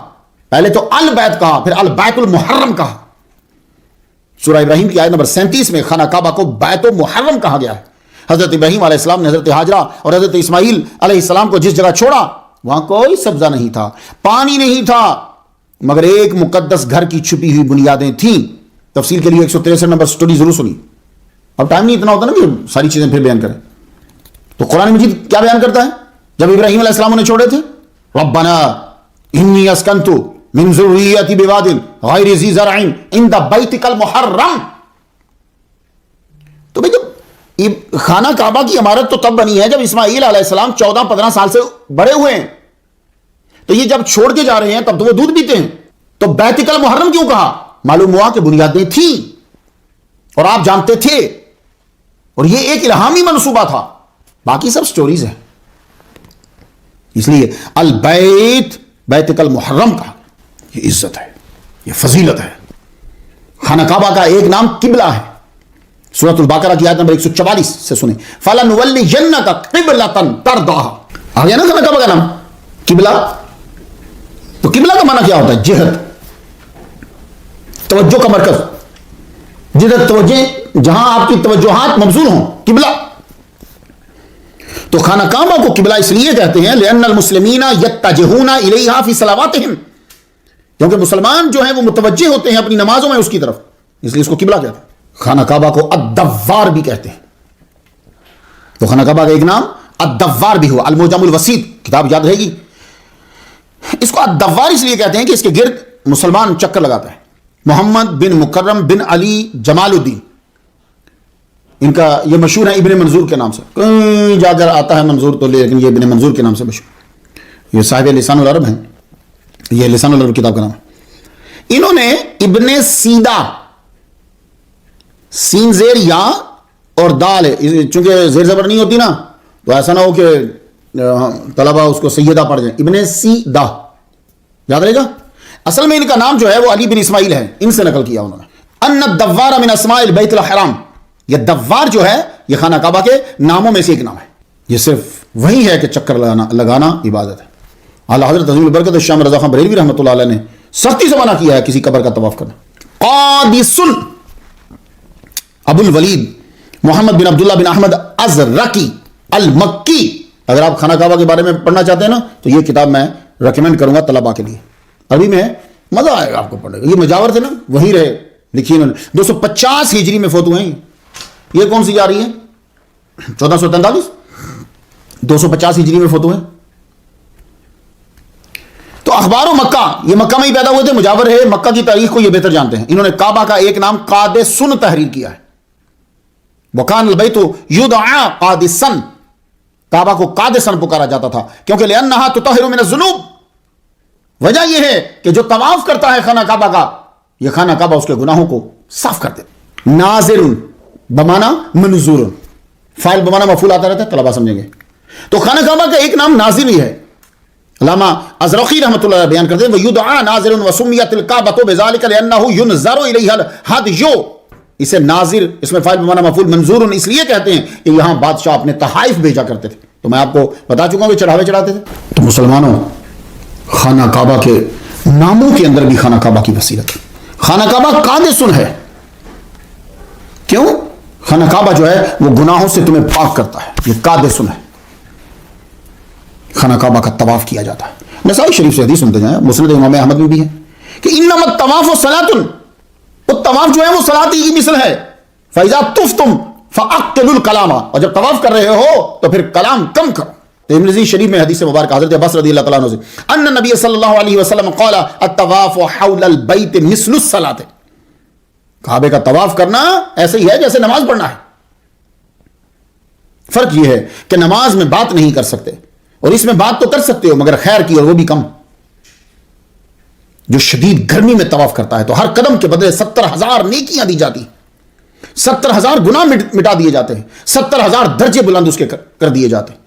پہلے تو البیت کہا، پھر البیت المحرم کہا. سورہ ابراہیم کی آیت نمبر 37 میں خانہ کعبہ کو بیت محرم کہا گیا ہے. حضرت ابراہیم علیہ السلام نے حضرت ہاجرہ اور حضرت اسماعیل علیہ السلام کو جس جگہ چھوڑا وہاں کوئی سبزہ نہیں تھا، پانی نہیں تھا، مگر ایک مقدس گھر کی چھپی ہوئی بنیادیں تھیں. تفصیل کے لیے 163 نمبر سٹوری ضرور سنی. اب ٹائم نہیں اتنا ہوتا نا کہ ساری چیزیں پھر بیان کریں. تو قرآن مجید کیا بیان کرتا ہے جب ابراہیم علیہ السلام انہیں چھوڑے تھے؟ ربنا انی اسکنت من ذریتی بواد غیر ذی زرع عند بیتک المحرم. تو بھئی جب خانہ کعبہ کی عمارت تو تب بنی ہے جب اسماعیل علیہ السلام 14-15 سال سے بڑے ہوئے ہیں. تو یہ جب چھوڑ کے جا رہے ہیں تب تو وہ دودھ پیتے ہیں. تو بیتک المحرم کیوں کہا؟ معلوم ہوا کہ بنیادیں تھیں اور آپ جانتے تھے، اور یہ ایک الہامی منصوبہ تھا، باقی سب سٹوریز ہیں. اس لیے البیت بیتک المحرم کا یہ عزت ہے، یہ فضیلت ہے. خانہ کعبہ کا ایک نام قبلہ ہے. سورۃ البقرہ کی آیت نمبر 144 سے سنیں فَلَنُوَلِّيَنَّكَ قِبْلَةً تَرْضَاهَا. آ گیا نا خانہ کعبہ کا نام قبلہ. تو قبلہ کا معنی کیا ہوتا ہے؟ جہت، توجہ کا مرکز، جدھر توجہ، جہاں آپ کی توجہات مبذول ہوں، قبلہ. تو خانہ کعبہ کو قبلہ اس لیے کہتے ہیں لأن المسلمین یتجہون الیہا فی صلواتہم، کیونکہ مسلمان جو ہیں وہ متوجہ ہوتے ہیں اپنی نمازوں میں اس کی طرف، اس لیے اس کو قبلہ کہتے ہیں. خانہ کعبہ کو الدوار بھی کہتے ہیں. تو خانہ کعبہ کا ایک نام الدوار بھی ہوا. المعجم الوسیط کتاب یاد رہے گی. اس کو الدوار اس لیے کہتے ہیں کہ اس کے گرد مسلمان چکر لگاتا ہے. محمد بن مکرم بن علی جمال الدین ان کا یہ مشہور ہے ابن منظور کے نام سے، کہیں جا کر آتا ہے منظور تو لیکن یہ ابن منظور کے نام سے مشہور، یہ صاحب لسان العرب ہیں، یہ لسان العرب کتاب کا نام ہے۔ انہوں نے ابن سیدہ، سین زیر یا اور دال ہے، چونکہ زیر زبر نہیں ہوتی نا تو ایسا نہ ہو کہ طلبہ اس کو سیدہ پڑھ جائیں، ابن سیدہ یاد رہے گا۔ اصل میں ان کا نام جو ہے وہ علی بن اسماعیل ہے، ان سے نقل کیا انہوں نے۔ ان الدوار من اسماء البیت الحرام، یہ دوار جو ہے یہ خانہ کعبہ کے ناموں میں سے ایک نام ہے، یہ صرف وہی ہے کہ چکر لگانا عبادت ہے۔ اعلیٰ حضرت عظیم البرکت الشام رضا خان بریلوی رحمۃ اللہ علیہ نے سختی سے منع کیا ہے کسی قبر کا طواف کرنا۔ قادس ابو الولید محمد بن عبداللہ بن احمد ازرقی المکی، اگر آپ خانہ کعبہ کے بارے میں پڑھنا چاہتے ہیں نا تو یہ کتاب میں ریکمینڈ کروں گا طلباء کے لیے، عربی میں ہے، مزہ آئے گا آپ کو پڑھنے کا۔ یہ مجاور تھے نا، وہی رہے، لکھی انہوں نے 250 ہجری میں فوت ہوئے ہیں۔ یہ کون سی جا رہی ہے؟ 1443، 250 ہجری میں فوت ہوئے۔ تو اخبار و مکہ، یہ مکہ میں ہی پیدا ہوئے تھے، مجاور ہے، مکہ کی تاریخ کو یہ بہتر جانتے ہیں۔ انہوں نے کعبہ کا ایک نام قادسن تحریر کیا ہے، وکان البیت یدعا قادسن، کعبہ کو قادسن پکارا جاتا تھا کیونکہ لأنہا تطہر من الذنوب، وجہ یہ ہے کہ جو طواف کرتا ہے خانہ کعبہ کا، یہ خانہ کعبہ اس کے گناہوں کو صاف کر دے۔ ناظر بمانا منظور، فاعل بمانا مفعول آتا رہتا ہے، طلبہ سمجھیں گے۔ تو خانہ کعبہ کا ایک نام ناظر ہی ہے، علامہ ازرقی رحمۃ اللہ بیان کرتے ہیں وَيُدْعَى نَاظِرٌ وَسُمِّيَتِ الْكَعْبَةُ بِذَلِكَ لِأَنَّهُ يُنْظَرُ إِلَيْهَا الْهَدْيُ، اسے ناظر، اس میں فاعل بمانا مفعول منظور اس لیے کہتے ہیں کہ یہاں بادشاہ اپنے تحائف بھیجا کرتے تھے، تو میں آپ کو بتا چکا ہوں کہ چڑھاوے چڑھاتے تھے۔ تو مسلمانوں، خانہ کعبہ کے ناموں کے اندر بھی خانہ کعبہ کی وسیلت ہے۔ خانہ کعبہ قادسن ہے، کیوں؟ خانہ کعبہ جو ہے وہ گناہوں سے تمہیں پاک کرتا ہے، یہ قادسن ہے۔ خانہ کعبہ کا طواف کیا جاتا ہے، نسائی شریف سے حدیث سنتے جائیں، مسند امام احمد میں بھی ہے کہ انما الطواف صلاۃ، وہ طواف جو ہے وہ صلاۃ کی مثل ہے۔ فاذا طفتم فاقلوا الکلام، اور جب طواف کر رہے ہو تو پھر کلام کم کرو۔ ترمذی شریف میں حدیث مبارک حضرت عباس رضی اللہ تعالیٰ عنہ سے ان نبی صلی اللہ علیہ وسلم قال الطواف حول البیت مثل الصلاۃ، کعبے کا طواف کرنا ایسے ہی ہے جیسے نماز پڑھنا ہے۔ فرق یہ ہے کہ نماز میں بات نہیں کر سکتے اور اس میں بات تو کر سکتے ہو مگر خیر کی، اور وہ بھی کم۔ جو شدید گرمی میں طواف کرتا ہے تو ہر قدم کے بدلے 70,000 نیکیاں دی جاتی، 70,000 گناہ مٹا دیے جاتے ہیں، 70,000 درجے بلند اس کے کر دیے جاتے ہیں۔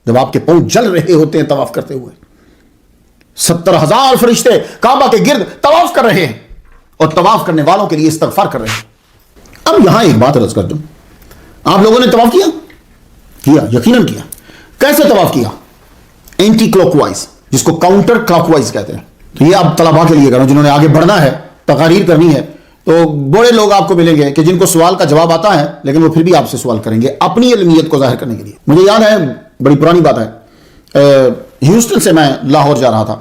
جب آپ کے پاؤں جل رہے ہوتے ہیں طواف کرتے ہوئے، 70,000 فرشتے کعبہ کے گرد طواف کر رہے ہیں اور طواف کرنے والوں کے لیے استغفار کر رہے ہیں۔ اب یہاں ایک بات عرض کر دوں، آپ لوگوں نے طواف کیا؟ یقیناً کیا۔ کیسے طواف کیا؟ اینٹی کلوک وائز، جس کو کاؤنٹر کلوک وائز کہتے ہیں۔ تو یہ آپ طلباء کے لیے کروں جنہوں نے آگے بڑھنا ہے، تقاریر کرنی ہے، تو بڑے لوگ آپ کو ملیں گے کہ جن کو سوال کا جواب آتا ہے لیکن وہ پھر بھی آپ سے سوال کریں گے اپنی علمیت کو ظاہر کرنے کے لیے۔ مجھے یاد ہے، بڑی پرانی بات ہے، ہیوسٹن سے میں لاہور جا رہا تھا،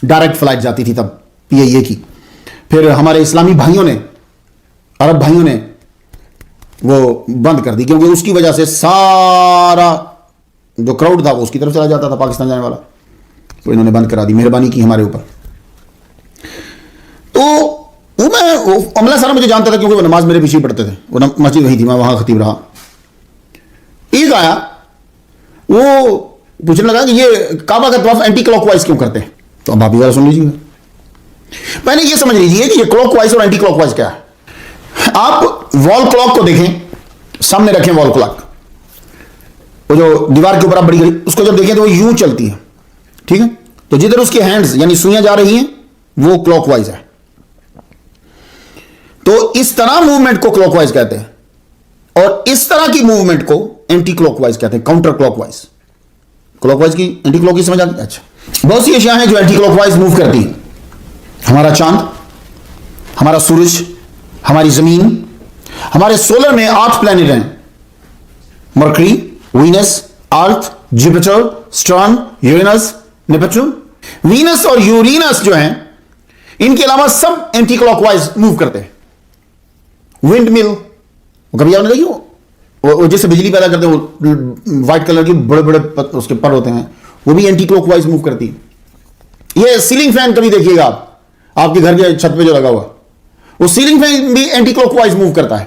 ڈائریکٹ فلائٹ جاتی تھی تب PIA کی، پھر ہمارے اسلامی بھائیوں نے، عرب بھائیوں نے وہ بند کر دی کیونکہ اس کی وجہ سے سارا جو کراؤڈ تھا وہ اس کی طرف چلا جاتا تھا، پاکستان جانے والا، تو انہوں نے بند کرا دی، مہربانی کی ہمارے اوپر۔ تو وہ عملہ سارا مجھے جانتا تھا کیونکہ وہ نماز میرے پیچھے پڑھتے تھے، وہ مسجد وہی تھی، میں وہاں خطیب رہا۔ ایک آیا، وہ پوچھنے لگا کہ یہ کعبہ کا طواف اینٹی کلوک وائز کیوں کرتے ہیں؟ تو اب آپ بھی ذرا سن لیجیے، پہلے یہ سمجھ لیجیے کہ یہ کلوک وائز اور اینٹی کلوک وائز کیا ہے۔ آپ وال کلاک کو دیکھیں، سامنے رکھیں وال کلاک، وہ جو دیوار کے اوپر آپ بڑی گھڑی، اس کو جب دیکھیں تو وہ یوں چلتی ہے، ٹھیک ہے؟ تو جدھر اس کے ہینڈز یعنی سوئیاں جا رہی ہیں وہ کلوک وائز ہے، تو اس طرح موومنٹ کو کلوک وائز کہتے ہیں، اور اس طرح کی موومنٹ کو اینٹی کلوک وائز کہتے ہیں، counter clock wise. Clock wise کی اینٹی کلوک کی سمجھ آتی ہے؟ اچھا، بہت سی اشیاء ہیں جو اینٹی کلوک وائز موو کرتی ہیں، ہمارا چاند، ہمارا سورج، ہماری زمین، ہمارے سولر میں 8 پلانٹ ہیں، مرکری، وینس، ارتھ، جوپیٹر، سٹرن، یورینس، نیپچون۔ وینس اور یورینس جو ہیں ان کے علاوہ سب اینٹی کلوک وائز موو کرتے ہیں۔ ونڈ مل، کبھی آپ نے دیکھی وہ جس سے بجلی پیدا کرتے ہیں، وہ وائٹ کلر کی بڑے بڑے اس کے پر ہوتے ہیں، وہ بھی اینٹی کلوک وائز موو کرتی ہے۔ یہ سیلنگ فین کبھی دیکھیے گا آپ کے گھر کے چھت پہ جو لگا ہوا، وہ سیلنگ فین بھی اینٹی کلوک وائز موو کرتا ہے۔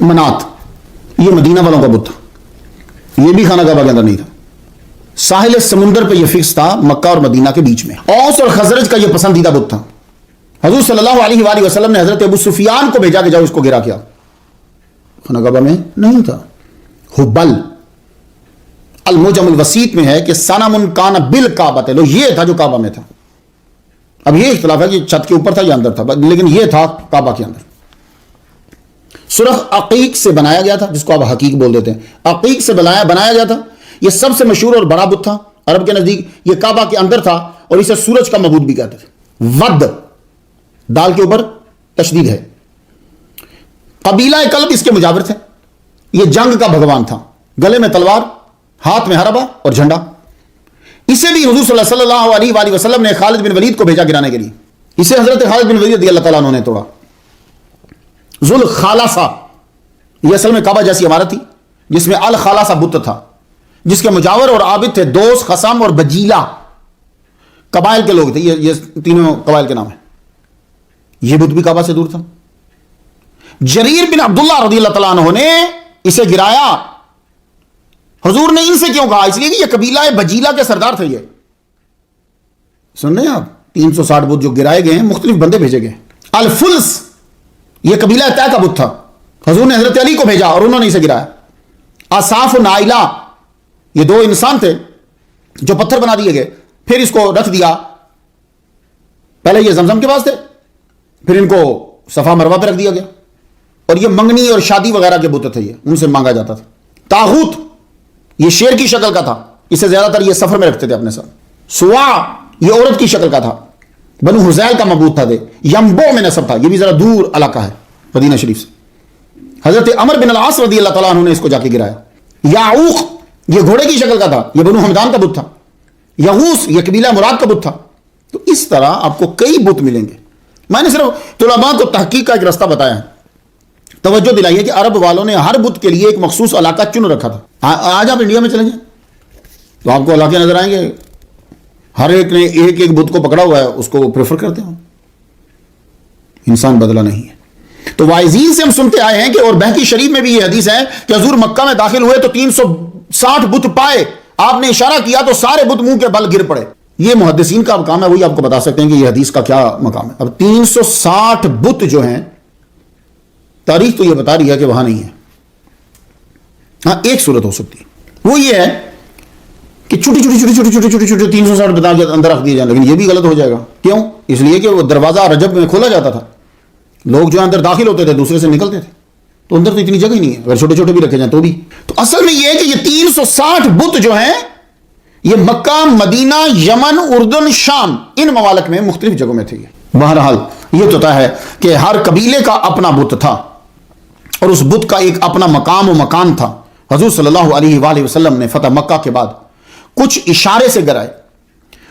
منات، یہ مدینہ والوں کا بت تھا، یہ بھی خانہ کعبہ کے اندر نہیں تھا، ساحل سمندر پہ یہ فکس تھا، مکہ اور مدینہ کے بیچ میں۔ اوس اور خزرج کا یہ پسندیدہ بت تھا۔ حضور صلی اللہ علیہ وآلہ وسلم نے حضرت ابو سفیان کو بھیجا کہ جاؤ اس کو گرا کیا، خانہ کعبہ میں نہیں تھا۔ حبل المعجم الوسیط میں ہے کہ صنم کان بالکعبۃ، لو یہ تھا جو کعبہ میں تھا۔ اب یہ اختلاف ہے کہ چھت کے اوپر تھا یا اندر تھا، لیکن یہ تھا کعبہ کے اندر۔ سرخ عقیق سے بنایا گیا تھا، جس کو آپ حقیق بول دیتے ہیں، عقیق سے بنایا گیا تھا۔ یہ سب سے مشہور اور بڑا بت تھا عرب کے نزدیک، یہ کعبہ کے اندر تھا اور اسے سورج کا معبود بھی کہتے تھے۔ ود، دال کے اوپر تشدید ہے، قبیلہ کلب اس کے مجاور تھے۔ یہ جنگ کا بھگوان تھا، گلے میں تلوار، ہاتھ میں حربہ اور جھنڈا۔ اسے بھی حضور صلی اللہ علیہ وآلہ وسلم نے خالد بن ولید کو بھیجا گرانے کے لیے، اسے حضرت خالد بن ولید رضی اللہ تعالیٰ عنہ نے توڑا۔ ذوالخالصہ، یہ اصل میں کعبہ جیسی عمارت تھی جس میں الخالصہ بت تھا، جس کے مجاور اور عابد تھے دوس، خصم اور بجیلہ، قبائل کے لوگ تھے، یہ تینوں قبائل کے نام ہیں۔ یہ بت بھی کعبہ سے دور تھا۔ جریر بن عبداللہ رضی اللہ تعالیٰ عنہ نے اسے گرایا۔ حضور نے ان سے کیوں کہا؟ اس لیے کہ یہ قبیلہ بجیلہ کے سردار تھے۔ یہ سن رہے ہیں آپ؟ 360 بت جو گرائے گئے ہیں، مختلف بندے بھیجے گئے۔ الفلس، یہ قبیلہ طے کا بت تھا، حضور نے حضرت علی کو بھیجا اور انہوں نے اسے گرایا۔ اصاف و نائلہ، یہ دو انسان تھے جو پتھر بنا دیے گئے، پھر اس کو رکھ دیا۔ پہلے یہ زمزم کے پاس تھے، پھر ان کو صفا مروہ پہ رکھ دیا گیا، اور یہ منگنی اور شادی وغیرہ کے بت تھے، یہ ان سے مانگا جاتا تھا۔ طاغوت، یہ شیر کی شکل کا تھا، اسے زیادہ تر یہ سفر میں رکھتے تھے اپنے ساتھ۔ سوا، یہ عورت کی شکل کا تھا، بنو حزیل کا معبود تھا۔ یمبو میں نسب تھا، یہ بھی ذرا دور علاقہ ہے مدینہ شریف سے۔ حضرت عمر بن العاص رضی اللہ تعالیٰ عنہ نے اس کو جا کے گرایا۔ یعوق، یہ گھوڑے کی شکل کا تھا، یہ بنو حمدان کا بت تھا۔ یغوث، یہ قبیلہ مراد کا بت تھا۔ تو اس طرح آپ کو کئی بت ملیں گے۔ میں نے صرف طلباء کو تحقیق کا ایک رستہ بتایا ہے۔ توجہ دلائیے کہ عرب والوں نے ہر بت کے لیے ایک مخصوص علاقہ چن رکھا تھا۔ آج آپ انڈیا میں چلیں گے تو آپ کو علاقے نظر آئیں گے، ہر ایک نے ایک بت کو پکڑا ہوا ہے، اس کو پریفر کرتے ہیں۔ انسان بدلا نہیں ہے۔ تو واعظین سے ہم سنتے آئے ہیں کہ، اور بہقی شریف میں بھی یہ حدیث ہے کہ حضور مکہ میں داخل ہوئے تو 360 بت پائے، آپ نے اشارہ کیا تو سارے بت منہ کے بل گر پڑے۔ یہ محدثین کا کام ہے، وہی آپ کو بتا سکتے ہیں کہ یہ حدیث کا کیا مقام ہے۔ اب 360 بت جو ہیں، تاریخ تو یہ بتا رہی ہے کہ وہاں نہیں ہے۔ ہاں ایک صورت ہو سکتی ہے، وہ یہ ہے کہ چھوٹی چھوٹی 360 بتا کے اندر رکھ دیے جائیں، لیکن یہ بھی غلط ہو جائے گا۔ کیوں؟ اس لیے کہ وہ دروازہ رجب میں کھولا جاتا تھا، لوگ جو اندر داخل ہوتے تھے دوسرے سے نکلتے تھے، تو اندر تو اتنی جگہ ہی نہیں ہے، اگر چھوٹے چھوٹے بھی رکھے جائیں تو بھی۔ تو اصل میں یہ ہے کہ یہ 360 بت جو ہیں، یہ مکہ، مدینہ، یمن، اردن، شام، ان ممالک میں مختلف جگہوں میں تھے۔ بہرحال یہ تو طے ہے کہ ہر قبیلے کا اپنا بت تھا، اور اس بت کا ایک اپنا مقام و مکان تھا۔ حضور صلی اللہ علیہ وآلہ وسلم نے فتح مکہ کے بعد کچھ اشارے سے گرائے،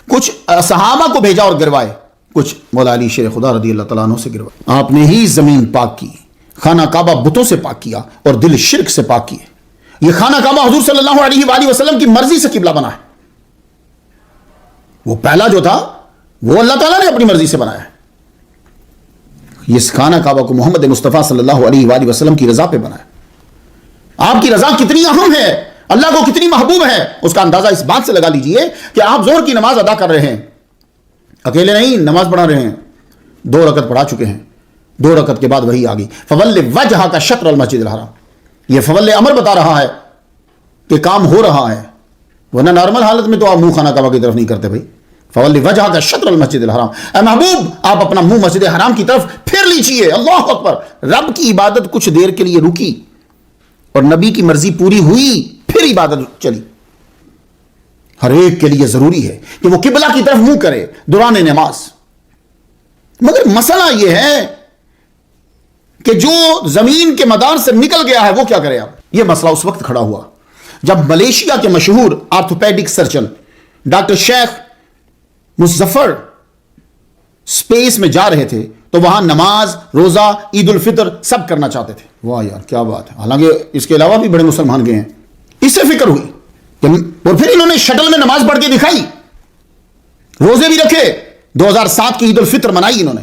کچھ صحابہ کو بھیجا اور گروائے، کچھ مولا علی شیر خدا رضی اللہ تعالیٰ عنہ سے گروائے۔ آپ نے ہی زمین پاک کی، خانہ کعبہ بتوں سے پاک کیا اور دل شرک سے پاک کیے۔ یہ خانہ کعبہ حضور صلی اللہ علیہ وآلہ وسلم کی مرضی سے قبلہ بنا ہے۔ وہ پہلا جو تھا وہ اللہ تعالیٰ نے اپنی مرضی سے بنایا ہے۔ یہ خانہ کعبہ کو محمد مصطفیٰ صلی اللہ علیہ وآلہ وسلم کی رضا پہ بنایا۔ آپ کی رضا کتنی اہم ہے، اللہ کو کتنی محبوب ہے، اس کا اندازہ اس بات سے لگا لیجئے کہ آپ ظہر کی نماز ادا کر رہے ہیں، اکیلے نہیں نماز پڑھا رہے ہیں، 2 رکعت پڑھا چکے ہیں، 2 رکعت کے بعد وہی آ گئی، فول وجہک شطر المسجد الحرام۔ یہ فول امر بتا رہا ہے کہ کام ہو رہا ہے، ورنہ نارمل حالت میں تو آپ منہ خانہ کعبہ کی طرف نہیں کرتے بھائی۔ فول وجہک شطر المسجد الحرام، اے محبوب آپ اپنا منہ مسجد حرام کی طرف پھیر لیجئے۔ اللہ اکبر۔ رب کی عبادت کچھ دیر کے لیے رکی اور نبی کی مرضی پوری ہوئی، پھر عبادت چلی۔ ہر ایک کے لیے ضروری ہے کہ وہ قبلہ کی طرف منہ کرے دوران نماز، مگر مسئلہ یہ ہے کہ جو زمین کے مدار سے نکل گیا ہے وہ کیا کرے آپ؟ یہ مسئلہ اس وقت کھڑا ہوا جب ملیشیا کے مشہور آرتھوپیڈک سرجن ڈاکٹر شیخ مظفر سپیس میں جا رہے تھے، تو وہاں نماز، روزہ، عید الفطر سب کرنا چاہتے تھے۔ واہ یار کیا بات ہے، حالانکہ اس کے علاوہ بھی بڑے مسلمان گئے ہیں۔ اس سے فکر ہوئی اور پھر انہوں نے شٹل میں نماز پڑھ کے دکھائی، روزے بھی رکھے، 2007 کی عید الفطر منائی انہوں نے۔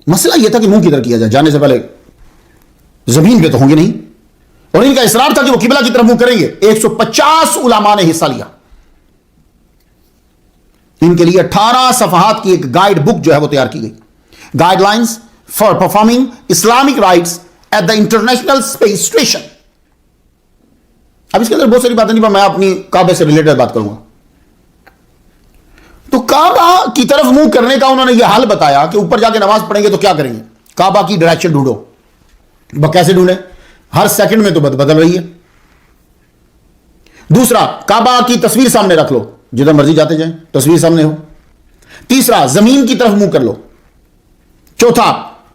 مسئلہ یہ تھا کہ منہ کدھر کیا جائے، جانے سے پہلے زمین پہ تو ہوں گے نہیں. اور ان کا اصرار تھا کہ وہ قبلہ کی طرف منہ کریں گے. 150 علماء نے حصہ لیا. ان کے لیے 18 صفحات کی ایک گائیڈ بک جو ہے وہ تیار کی گئی. Guidelines for performing Islamic rites at the international space station. اب اس کے اندر بہت ساری باتیں نہیں, پر میں اپنی کعبے سے ریلیٹڈ بات کروں گا. تو کعبہ کی طرف منہ کرنے کا انہوں نے یہ حل بتایا کہ اوپر جا کے نماز پڑھیں گے تو کیا کریں گے, کعبہ کی ڈائریکشن ڈھونڈو. وہ کیسے ڈھونڈیں؟ ہر سیکنڈ میں تو بدل رہی ہے. دوسرا, کعبہ کی تصویر سامنے رکھ لو, جدھر مرضی جاتے جائیں تصویر سامنے ہو. تیسرا, زمین کی طرف منہ کر لو. چوتھا,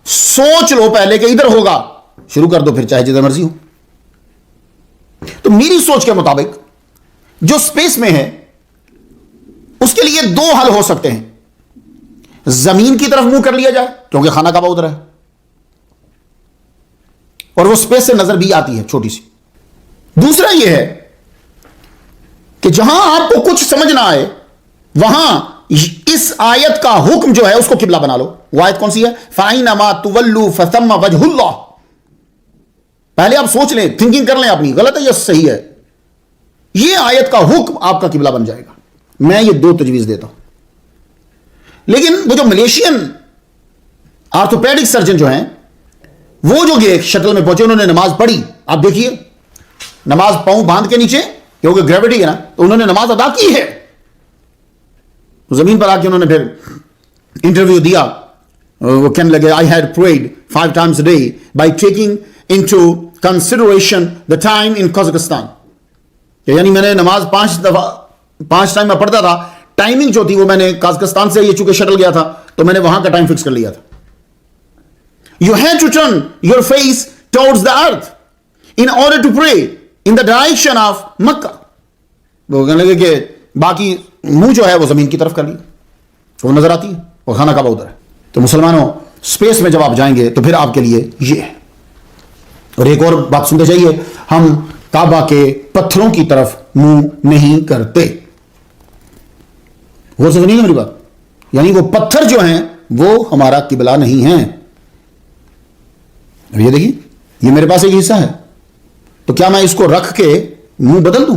سوچ لو پہلے کہ ادھر ہوگا, شروع کر دو پھر چاہے جدھر مرضی ہو. تو میری سوچ کے مطابق جو سپیس میں ہے اس کے لیے 2 حل ہو سکتے ہیں. زمین کی طرف منہ کر لیا جائے کیونکہ خانہ کعبہ ادھر ہے اور وہ سپیس سے نظر بھی آتی ہے چھوٹی سی. دوسرا یہ ہے کہ جہاں آپ کو کچھ سمجھ نہ آئے وہاں اس آیت کا حکم جو ہے اس کو قبلہ بنا لو. وہ آیت کون سی ہے؟ فَأَيْنَمَا تُوَلُّوا فَثَمَّ وَجْهُ اللَّهِ. پہلے آپ سوچ لیں, تھنکنگ کر لیں اپنی, غلط ہے یا صحیح ہے. یہ آیت کا حکم آپ کا قبلہ بن جائے گا. میں یہ 2 تجویز دیتا ہوں. لیکن وہ جو ملیشین آرتھوپیڈک سرجن جو ہیں وہ جو گئے شٹل میں پہنچے, انہوں نے نماز پڑھی. آپ دیکھیے نماز پاؤں باندھ کے نیچے, کیونکہ گریوٹی ہے نا, تو انہوں نے نماز ادا کی ہے. زمین پر آ کے انہوں نے پھر انٹرویو دیا. وہ کہنے لگے I had prayed 5 times a day by taking into consideration the time in Kazakhstan. یعنی میں نے نماز 5 ٹائم میں پڑھتا تھا, ٹائمنگ جو تھی وہ میں نے کازکستان سے, یہ چونکہ شٹل گیا تھا تو میں نے وہاں کا ٹائم فکس کر لیا تھا. You had to turn your face towards the earth in order to pray in the direction of Makkah. وہ کہنے لگے کہ باقی منہ جو ہے وہ زمین کی طرف کر لی, وہ نظر آتی ہے اور خانہ کعبہ ادھر ہے. تو مسلمانوں, سپیس میں جب آپ جائیں گے تو پھر آپ کے لیے یہ ہے. اور ایک اور بات سنتے چاہیے, ہم کعبہ کے پتھروں کی طرف منہ نہیں کرتے. غور سے سنیے میری بات, یعنی وہ پتھر جو ہیں وہ ہمارا قبلہ نہیں ہیں. اب یہ دیکھیے, یہ میرے پاس ایک حصہ ہے, تو کیا میں اس کو رکھ کے منہ بدل دوں,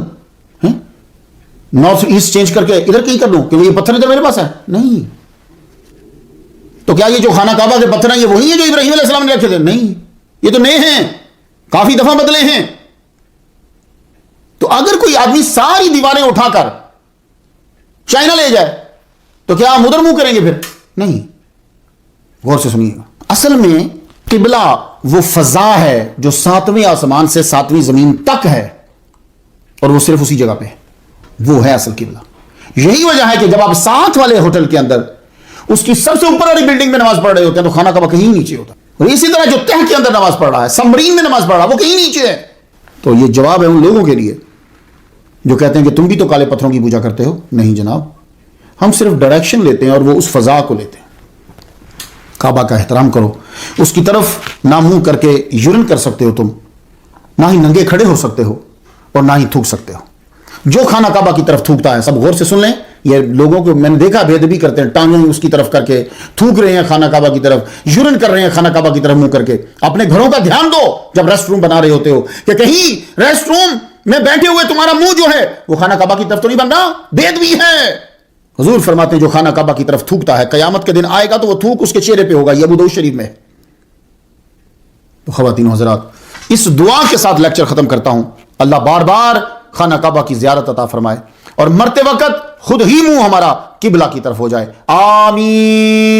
نارتھ ایسٹ چینج کر کے ادھر کہیں کر دوں کیونکہ یہ پتھر ادھر میرے پاس ہے؟ نہیں. تو کیا یہ جو خانہ کعبہ کے پتھر ہیں یہ وہی ہیں جو ابراہیم علیہ السلام نے رکھے تھے؟ نہیں, یہ تو نئے ہیں, کافی دفعہ بدلے ہیں. تو اگر کوئی آدمی ساری دیواریں اٹھا کر چائنا لے جائے تو کیا ہم ادھر منہ کریں گے؟ پھر نہیں. غور سے سنیے گا, اصل میں قبلہ وہ فضا ہے جو 7ویں آسمان سے 7ویں زمین تک ہے اور وہ صرف اسی جگہ پہ ہے, وہ ہے اصل قبلہ. یہی وجہ ہے کہ جب آپ 7 والے ہوٹل کے اندر اس کی سب سے اوپر والی بلڈنگ میں نماز پڑھ رہے ہوتے ہیں تو خانہ کعبہ کہیں نیچے ہوتا ہے. اور اسی طرح جو تہ کے اندر نماز پڑھ رہا ہے, سمرین میں نماز پڑھ رہا ہے, وہ کہیں نیچے ہے. تو یہ جواب ہے ان لوگوں کے لیے جو کہتے ہیں کہ تم بھی تو کالے پتھروں کی پوجا کرتے ہو. نہیں جناب, ہم صرف ڈائریکشن لیتے ہیں اور وہ اس فضا کو لیتے ہیں. کعبہ کا احترام کرو, اس کی طرف نہ منہ کر کے یورن کر سکتے ہو تم, نہ ہی ننگے کھڑے ہو سکتے ہو اور نہ ہی تھوک سکتے ہو. جو خانہ کعبہ کی طرف تھوکتا ہے, سب غور سے سن لیں, یہ لوگوں کو میں نے دیکھا بے ادبی کرتے ہیں, ٹانگیں اس کی طرف کر کے تھوک رہے ہیں خانہ کعبہ کی طرف, یورن کر رہے ہیں خانہ کعبہ کی طرف منہ کر کے. اپنے گھروں کا دھیان دو جب ریسٹ روم بنا رہے ہوتے ہو کہ کہیں ریسٹ روم میں بیٹھے ہوئے تمہارا منہ جو ہے وہ خانہ کعبہ کی طرف تو نہیں بن رہا, بے ادبی ہے. حضور فرماتے ہیں جو خانہ کعبہ کی طرف تھوکتا ہے قیامت کے دن آئے گا تو وہ تھوک اس کے چہرے پہ ہوگا. یہ ابو داؤد شریف میں. تو خواتین و حضرات, اس دعا کے ساتھ لیکچر ختم کرتا ہوں. اللہ بار بار خانہ کعبہ کی زیارت عطا فرمائے اور مرتے وقت خود ہی منہ ہمارا قبلہ کی طرف ہو جائے. آمین.